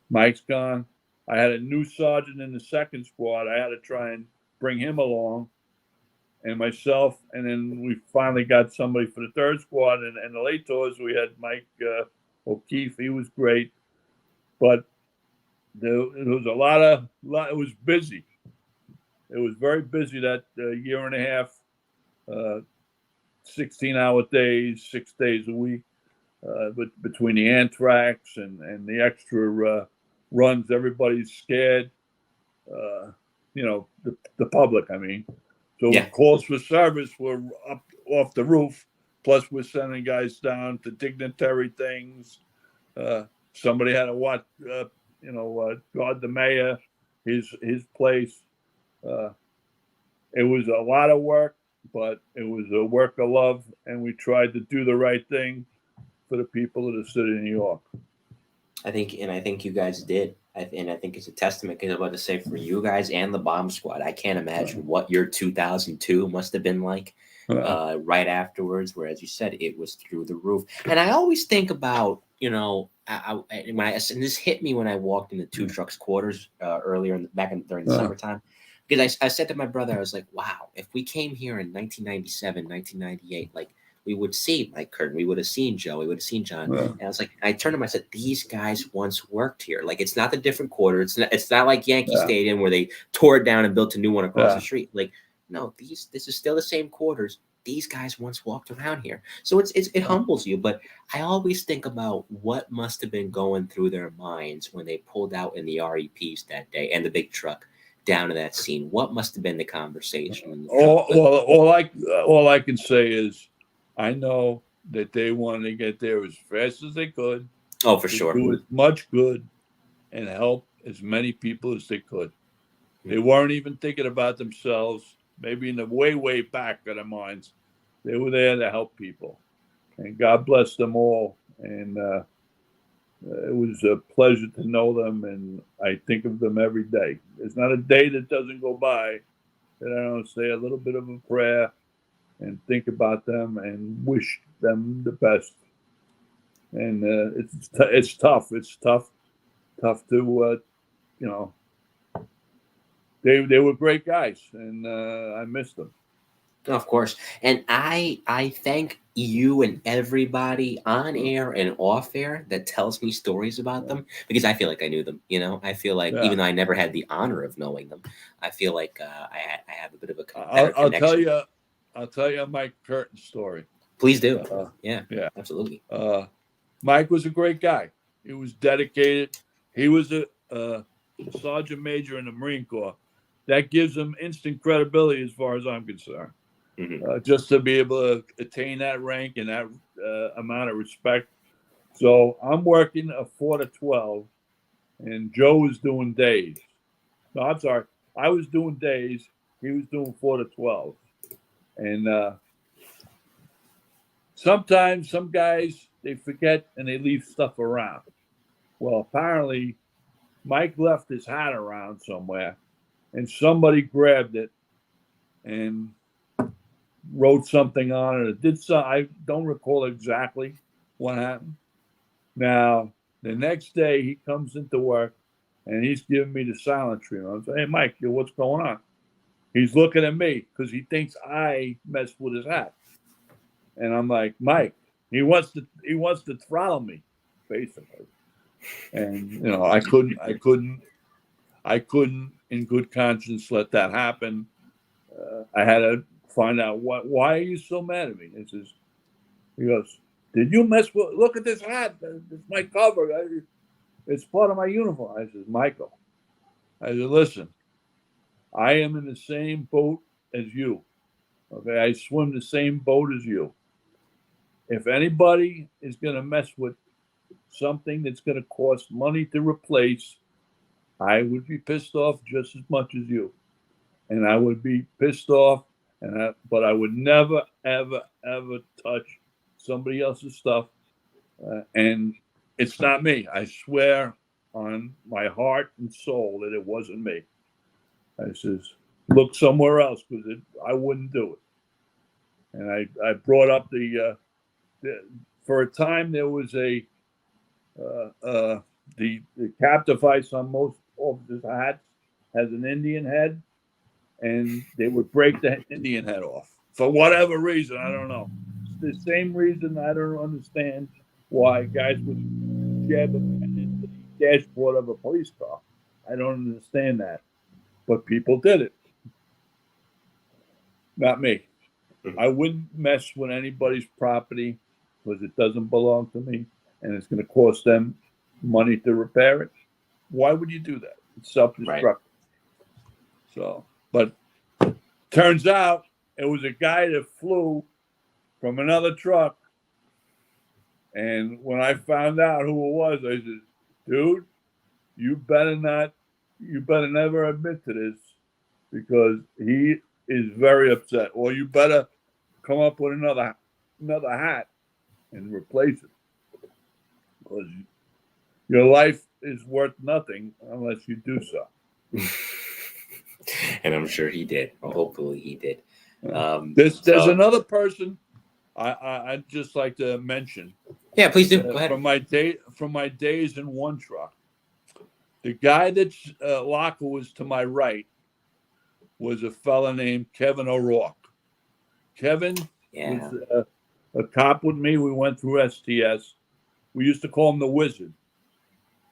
Mike's gone. I had a new sergeant in the second squad. I had to try and bring him along, and myself, and then we finally got somebody for the third squad. And the late tours, we had Mike O'Keefe. He was great, but there was a lot. It was busy. It was very busy that year and a half, 16-hour days, 6 days a week, but between the anthrax and the extra runs, everybody's scared. The public, I mean. So calls for service were up off the roof. Plus, we're sending guys down to dignitary things. Somebody had to watch, guard the mayor, his place. It was a lot of work, but it was a work of love, and we tried to do the right thing for the people of the city of New York. I think you guys did. And I think it's a testament, because I'm about to say, for you guys and the bomb squad, I can't imagine what your 2002 must have been like right afterwards, where, as you said, it was through the roof. And I always think about, and this hit me when I walked into Two Trucks quarters earlier during the summertime, because I said to my brother, I was like, wow, if we came here in 1997, 1998, like, we would see Mike Curtin, we would have seen Joe, we would have seen John. Yeah. And I was like, I turned to him, I said, these guys once worked here. Like, it's not the different quarter. It's not like Yankee Stadium where they tore it down and built a new one across the street. Like, no, this is still the same quarters. These guys once walked around here. So it humbles you. But I always think about what must have been going through their minds when they pulled out in the REPs that day and the big truck down to that scene. What must have been the conversation? All I can say is, I know that they wanted to get there as fast as they could. Oh, for sure. Do as much good and help as many people as they could. They weren't even thinking about themselves. Maybe in the way, way back of their minds, they were there to help people. And God bless them all. And it was a pleasure to know them, and I think of them every day. There's not a day that doesn't go by that I don't say a little bit of a prayer and think about them and wish them the best. And it's tough. It's tough to They were great guys, and I miss them. Of course. And I thank you and everybody on air and off air that tells me stories about them, because I feel like I knew them. I feel like even though I never had the honor of knowing them, I feel like I have a bit of a better connection. I'll tell you a Mike Curtin story. Please do. Yeah, absolutely. Mike was a great guy. He was dedicated. He was a sergeant major in the Marine Corps. That gives him instant credibility as far as I'm concerned. Mm-hmm. Just to be able to attain that rank and that amount of respect. So I'm working a 4 to 12, and Joe was doing days. No, I'm sorry. I was doing days. He was doing 4 to 12. And sometimes some guys, they forget and they leave stuff around. Well, apparently, Mike left his hat around somewhere, and somebody grabbed it and wrote something on it. It did so. I don't recall exactly what happened. Now, the next day, he comes into work, and he's giving me the silent treatment. I'm saying, "Hey, Mike, what's going on?" He's looking at me because he thinks I messed with his hat, and I'm like, "Mike, he wants to throttle me, basically." And I couldn't, in good conscience, let that happen. I had to find out why are you so mad at me? He goes, "Did you mess with? Look at this hat. It's my cover. It's part of my uniform." I said, "Michael," I said, "listen, I am in the same boat as you. Okay, I swim the same boat as you. If anybody is going to mess with something that's going to cost money to replace, I would be pissed off just as much as you, and I would be pissed off, but I would never, ever, ever touch somebody else's stuff, and it's not me. I swear on my heart and soul that it wasn't me." I says, "Look somewhere else because I wouldn't do it." And I brought up the for a time there was the cap device on most officers' hats has an Indian head, and they would break the Indian head off for whatever reason. I don't know. It's the same reason I don't understand why guys would jab a pen into the dashboard of a police car. I don't understand that, but people did it. Not me. I wouldn't mess with anybody's property because it doesn't belong to me, and it's going to cost them money to repair it. Why would you do that? It's self-destructive. Right. So, but turns out it was a guy that flew from another truck, and when I found out who it was, I said, "Dude, you better never admit to this because he is very upset, or you better come up with another hat and replace it because your life is worth nothing unless you do so." And I'm sure he did. Or hopefully he did. There's another person I'd just like to mention. Yeah, please do. Go ahead. From my days in one truck, the guy that's locker was to my right was a fella named Kevin O'Rourke. Kevin was a cop with me. We went through STS. We used to call him the Wizard.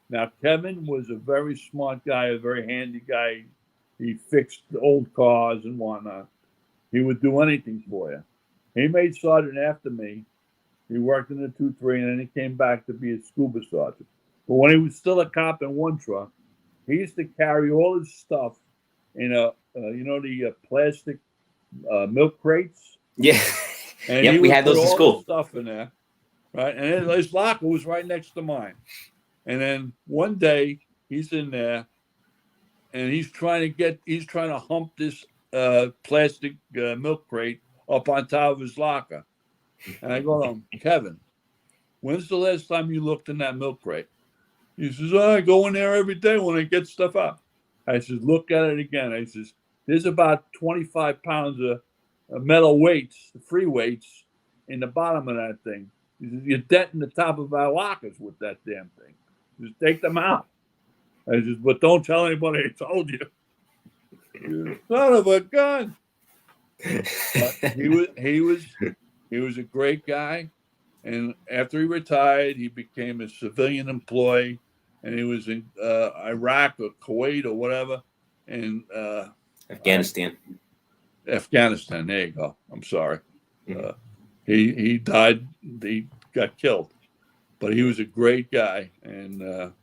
Now, Kevin was a very smart guy, a very handy guy. He fixed old cars and whatnot. He would do anything for you. He made sergeant after me. He worked in the 2-3, and then he came back to be a scuba sergeant. But when he was still a cop in one truck, he used to carry all his stuff in the plastic milk crates. Yeah. And yep, we had those in school. Stuff in there, right? And his locker was right next to mine. And then one day he's in there, and he's trying to hump this plastic milk crate up on top of his locker. And I go to him, "Kevin, when's the last time you looked in that milk crate?" He says, "I go in there every day when I get stuff up." I says, "Look at it again." I says, "There's about 25 pounds of metal weights, free weights, in the bottom of that thing. He says, you're denting the top of our lockers with that damn thing. Just take them out." I says, "But don't tell anybody I told you." You son of a gun. But he was a great guy, and after he retired, he became a civilian employee, and he was in Iraq or Kuwait or whatever, and Afghanistan. There you go. I'm sorry. He died. He got killed, but he was a great guy, and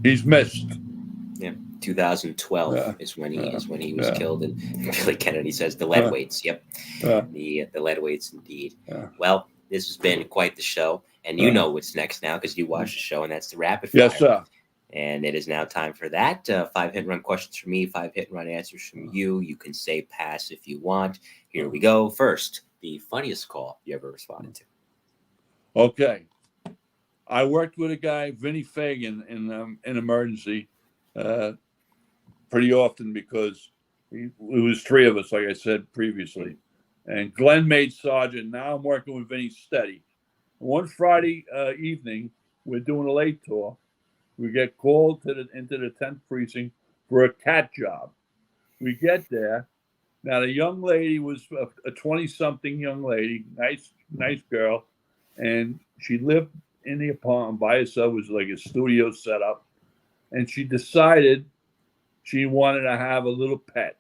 he's missed. Yeah, 2012 is when he was killed, and like Kennedy says, the lead weights. Yep, the lead weights indeed. Well, this has been quite the show. And you know what's next now because you watched the show, and that's the rapid fire. Yes, sir. And it is now time for that. 5 hit-and-run questions from me, 5 hit-and-run answers from you. You can say pass if you want. Here we go. First, the funniest call you ever responded to. Okay. I worked with a guy, Vinny Fagan, in emergency pretty often because it was 3 of us, like I said previously. And Glenn made sergeant. Now I'm working with Vinny steady. One Friday evening, we're doing a late tour. We get called into the 10th precinct for a cat job. We get there. Now, the young lady was a 20-something young lady, nice girl, and she lived in the apartment by herself. It was like a studio setup, and she decided she wanted to have a little pet.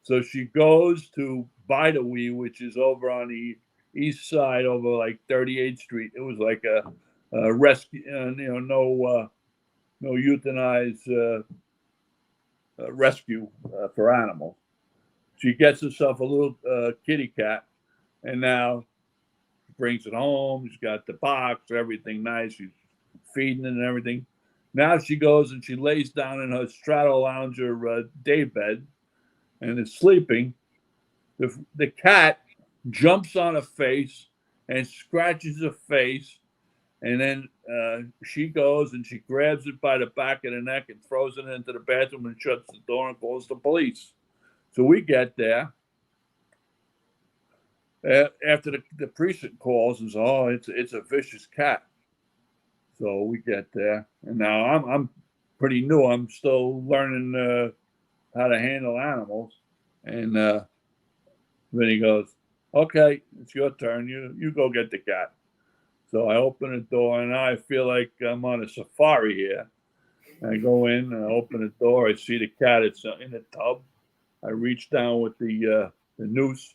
So she goes to Bidawee, which is over on the east side, over like 38th Street. It was like a rescue, no euthanized rescue for animals. She gets herself a little kitty cat, and now brings it home. She's got the box, everything nice. She's feeding it and everything. Now she goes and she lays down in her straddle lounger day bed and is sleeping. The cat jumps on her face and scratches her face. And then she goes and she grabs it by the back of the neck and throws it into the bathroom and shuts the door and calls the police. So we get there. After the precinct calls and says, "Oh, it's a vicious cat." So we get there, and now I'm pretty new. I'm still learning how to handle animals. And then he goes, "Okay, it's your turn. You go get the cat." So I open the door, and now I feel like I'm on a safari here. I go in, and I open the door. I see the cat. It's in a tub. I reach down with the noose.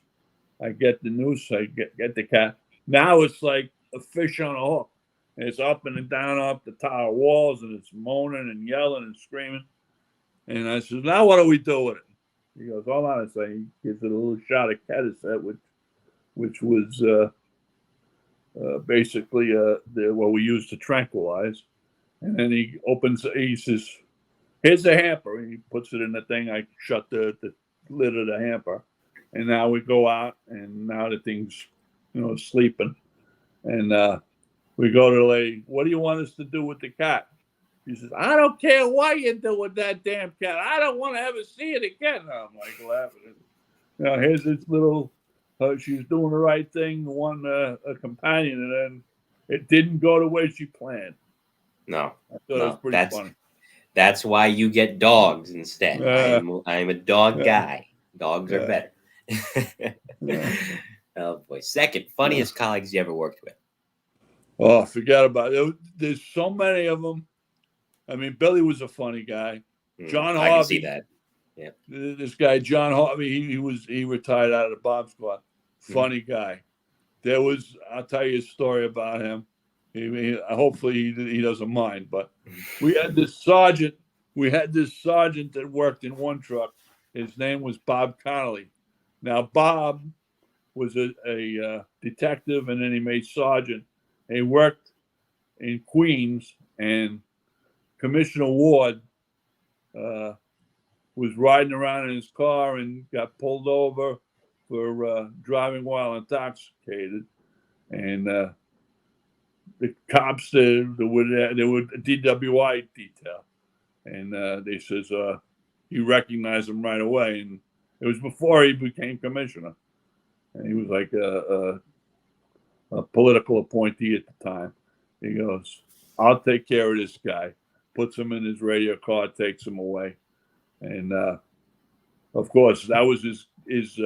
I get the noose. I get the cat. Now it's like a fish on a hook. And it's up and down up the tower walls, and it's moaning and yelling and screaming. And I said, "Now what do we do with it?" He goes, "Hold on a second." He gives it a little shot of Ketasette, which was basically what we used to tranquilize. And then he says, "Here's the hamper." And he puts it in the thing. I shut the lid of the hamper. And now we go out, and now the thing's, sleeping. And we go to the lady. "What do you want us to do with the cat?" She says, "I don't care what you do with that damn cat. I don't want to ever see it again." And I'm like laughing. Here's this little, she's doing the right thing, one a companion, and then it didn't go the way she planned. No, I thought it was pretty funny. That's why you get dogs instead. I'm a dog guy. Dogs are better. Oh boy. Second, funniest colleagues you ever worked with. Oh, forget about it. There's so many of them. I mean, Billy was a funny guy. John Harvey. I can see that. Yeah. This guy, John Harvey, he retired out of the bomb squad. Funny guy. I'll tell you a story about him. Hopefully he doesn't mind, but we had this sergeant that worked in one truck. His name was Bob Connolly. Now, Bob was a detective, and then he made sergeant. He worked in Queens, and Commissioner Ward was riding around in his car and got pulled over for driving while intoxicated. And the cops, they were a DWI detail. And they says he recognized him right away. And it was before he became commissioner. And he was like a political appointee at the time. He goes, "I'll take care of this guy." Puts him in his radio car, takes him away. And of course, that was his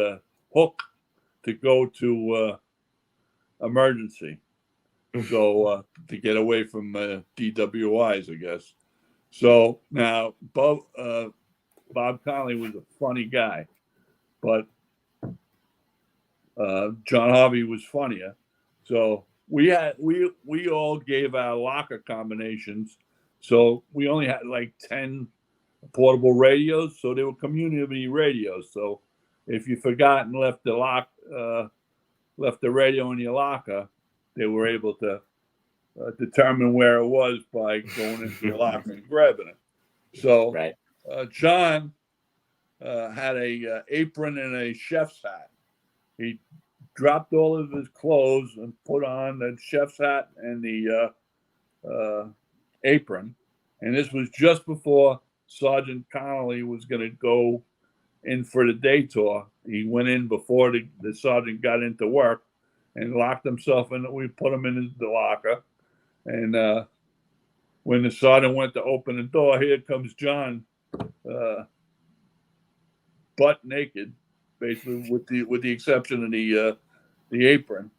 hook to go to emergency. So to get away from DWIs, I guess. So now Bob Connolly was a funny guy, but John Harvey was funnier. So we all gave our locker combinations. So we only had like 10 portable radios. So they were community radios. So if you forgot and left the radio in your locker, they were able to determine where it was by going into your locker and grabbing it. So Right. John had a apron and a chef's hat. He dropped all of his clothes and put on the chef's hat and the apron. And this was just before Sergeant Connolly was going to go in for the day tour. He went in before the sergeant got into work and locked himself in. We put him in the locker. And when the sergeant went to open the door, here comes John, butt naked, basically, with the exception of the apron,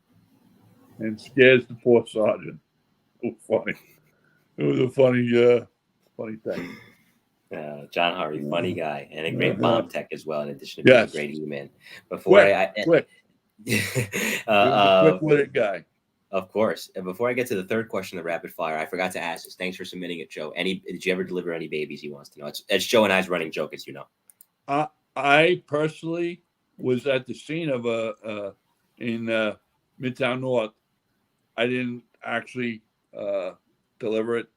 and scares the poor sergeant. It was funny. It was a funny thing. John Harvey, funny guy, and a great bomb tech as well, in addition to being a great E-man. Quick quick-witted guy. Of course. And before I get to the third question, the rapid fire, I forgot to ask this. Thanks for submitting it, Joe. Did you ever deliver any babies? He wants to know. It's Joe and I's running joke, as you know. I personally was at the scene of in Midtown North. I didn't actually deliver it.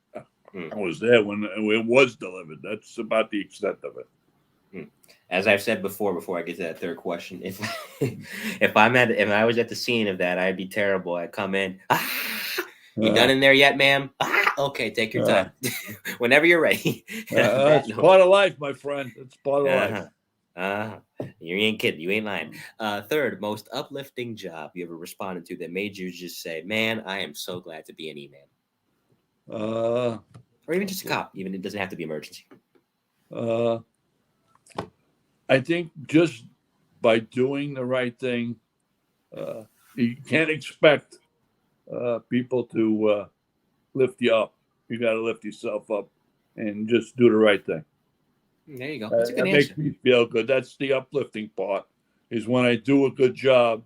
I was there when it was delivered. That's about the extent of it. As I've said before I get to that third question, if I was at the scene of that, I'd be terrible. I'd come in. You done in there yet, ma'am? Okay, take your time. Whenever you're ready. It's part of life, my friend. It's part of life. You ain't kidding. You ain't lying. Third, most uplifting job you ever responded to that made you just say, "Man, I am so glad to be an E-man." Or even just a cop. Even it doesn't have to be emergency. I think just by doing the right thing, you can't expect people to lift you up. You got to lift yourself up and just do the right thing. There you go. That's a good that answer. makes me feel good. That's the uplifting part. Is when I do a good job.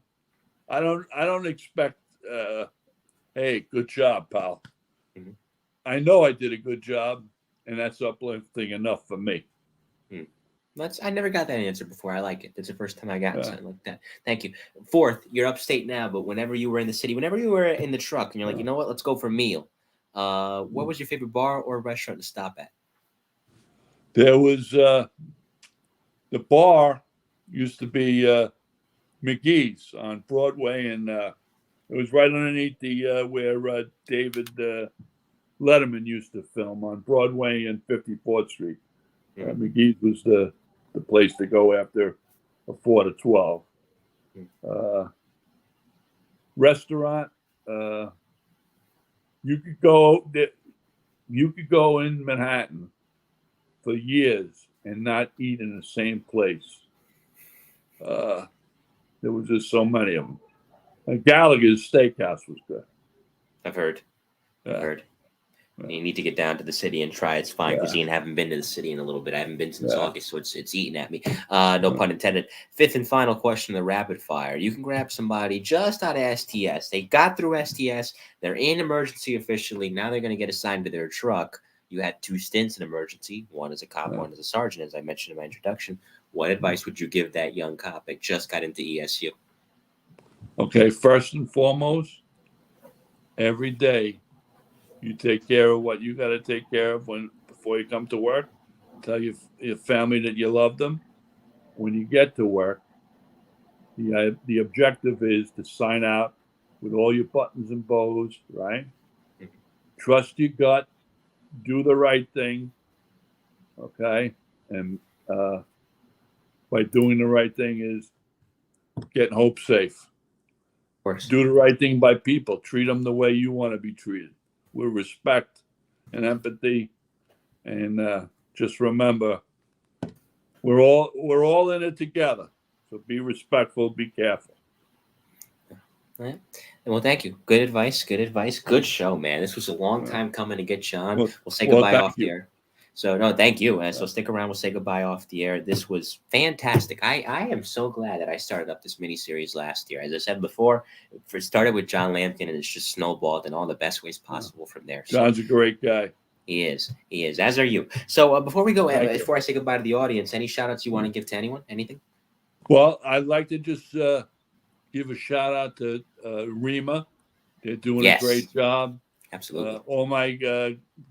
I don't expect. Hey, good job, pal. Mm-hmm. I know I did a good job, and that's uplifting enough for me. I never got that answer before. I like it. That's the first time I got something like that. Thank you. Fourth, you're upstate now, but whenever you were in the city, whenever you were in the truck, and you're like, you know what, let's go for a meal. What was your favorite bar or restaurant to stop at? There was the bar used to be McGee's on Broadway, and it was right underneath the where David Letterman used to film on Broadway and 54th Street. McGee's was the place to go after a 4 to 12. Restaurant, you could go in Manhattan for years and not eat in the same place. There was just so many of them. Gallagher's Steakhouse was good. I've heard. You need to get down to the city and try its fine cuisine. I haven't been to the city in a little bit. I haven't been since August, so it's eating at me. No pun intended. Fifth and final question, the rapid fire. You can grab somebody just out of STS. They got through STS. They're in emergency officially. Now they're going to get assigned to their truck. You had 2 stints in emergency. One as a cop, one as a sergeant, as I mentioned in my introduction. What advice would you give that young cop that just got into ESU? Okay, first and foremost, every day, you take care of what you got to take care of before you come to work. Tell your family that you love them. When you get to work, the objective is to sign out with all your buttons and bows, right? Trust your gut. Do the right thing, okay? And by doing the right thing is getting home safe. Of course. Do the right thing by people. Treat them the way you want to be treated, with respect and empathy. And just remember, we're all in it together. So be respectful, be careful. All right. Well, thank you. Good advice. Good show, man. This was a long time coming to get you on. We'll say goodbye off the air. So, no, thank you. So stick around. We'll say goodbye off the air. This was fantastic. I am so glad that I started up this mini-series last year. As I said before, it started with John Lampkin, and it's just snowballed in all the best ways possible from there. So, John's a great guy. He is. As are you. So before we go, before I say goodbye to the audience, any shout-outs you want to give to anyone? Anything? Well, I'd like to just give a shout-out to Rima. They're doing a great job. Absolutely. All my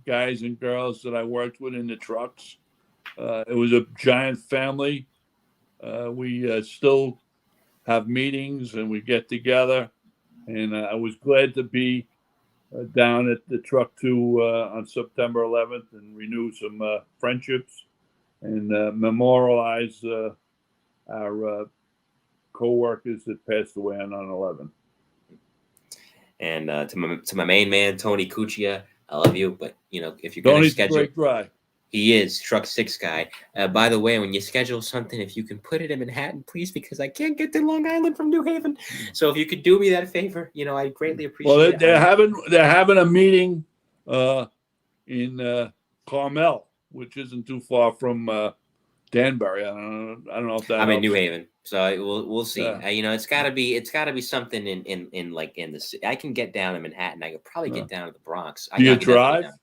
guys and girls that I worked with in the trucks. It was a giant family. We still have meetings and we get together. And I was glad to be down at the truck too on September 11th and renew some friendships and memorialize our co-workers that passed away on 9/11. And to my main man Tony Cuccia, I love you, but if you're going to Tony's a schedule, great guy. he is Truck 6 guy. By the way, when you schedule something, if you can put it in Manhattan, please, because I can't get to Long Island from New Haven. So if you could do me that favor, I'd greatly appreciate Well, it. they're having a meeting in Carmel, which isn't too far from Danbury. I don't know if that. I'm in helps. New Haven, so we'll see. Yeah. It's gotta be something in the city. I can get down to Manhattan. I could probably get down to the Bronx. Do you I could definitely drive? down.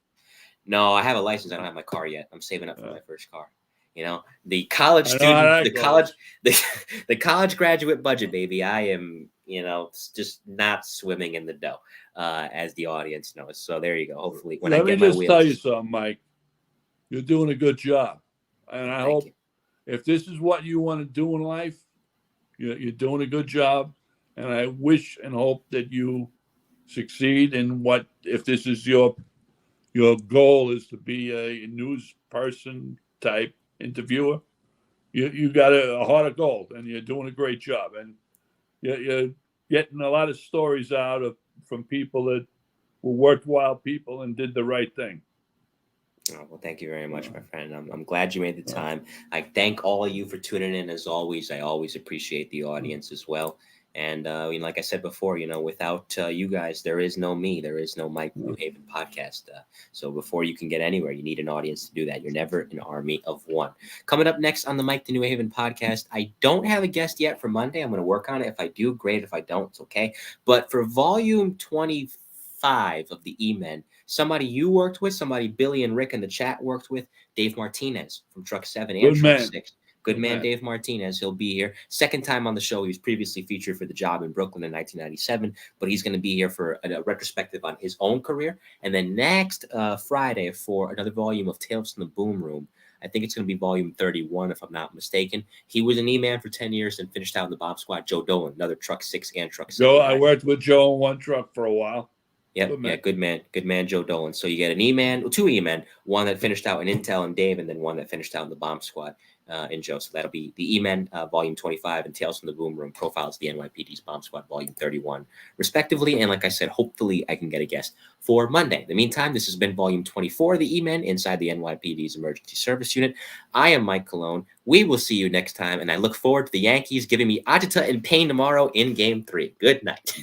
No, I have a license. I don't have my car yet. I'm saving up for my first car. The college student, the college graduate budget, baby. I am, just not swimming in the dough, as the audience knows. So there you go. Hopefully, when I get my wheels. Let me just tell you something, Mike. You're doing a good job, and I hope if this is what you want to do in life, you're doing a good job. And I wish and hope that you succeed in if this is your goal is to be a news person type interviewer. You got a heart of gold, and you're doing a great job. And you're getting a lot of stories from people that were worthwhile people and did the right thing. Oh, well, thank you very much, my friend. I'm glad you made the time. I thank all of you for tuning in. As always, I always appreciate the audience as well. And like I said before, without you guys, there is no me. There is no Mike New Haven podcast. So before you can get anywhere, you need an audience to do that. You're never an army of one. Coming up next on the Mike the New Haven podcast, I don't have a guest yet for Monday. I'm going to work on it. If I do, great. If I don't, it's okay. But for volume 25 of the E-Men, somebody you worked with, somebody Billy and Rick in the chat worked with, Dave Martinez from Truck 7 and Truck 6. Good man, Dave Martinez. He'll be here. Second time on the show. He was previously featured for The Job in Brooklyn in 1997, but he's going to be here for a retrospective on his own career. And then next Friday for another volume of Tales from the Boom Room. I think it's going to be volume 31, if I'm not mistaken. He was an E-Man for 10 years and finished out in the Bomb Squad. Joe Dolan, another Truck 6 and Truck 7. Joe, I worked with Joe in one truck for a while. Yep, good man, Joe Dolan. So you get an E-Man, two E-Men, one that finished out in Intel and Dave, and then one that finished out in the Bomb Squad in Joe. So that'll be the E-Men volume 25 and Tales from the Boom Room profiles the NYPD's Bomb Squad volume 31, respectively. And like I said, hopefully I can get a guest for Monday. In the meantime, this has been volume 24 of the E-Men inside the NYPD's Emergency Service Unit. I am Mike Colón. We will see you next time, and I look forward to the Yankees giving me agita and pain tomorrow in Game 3. Good night.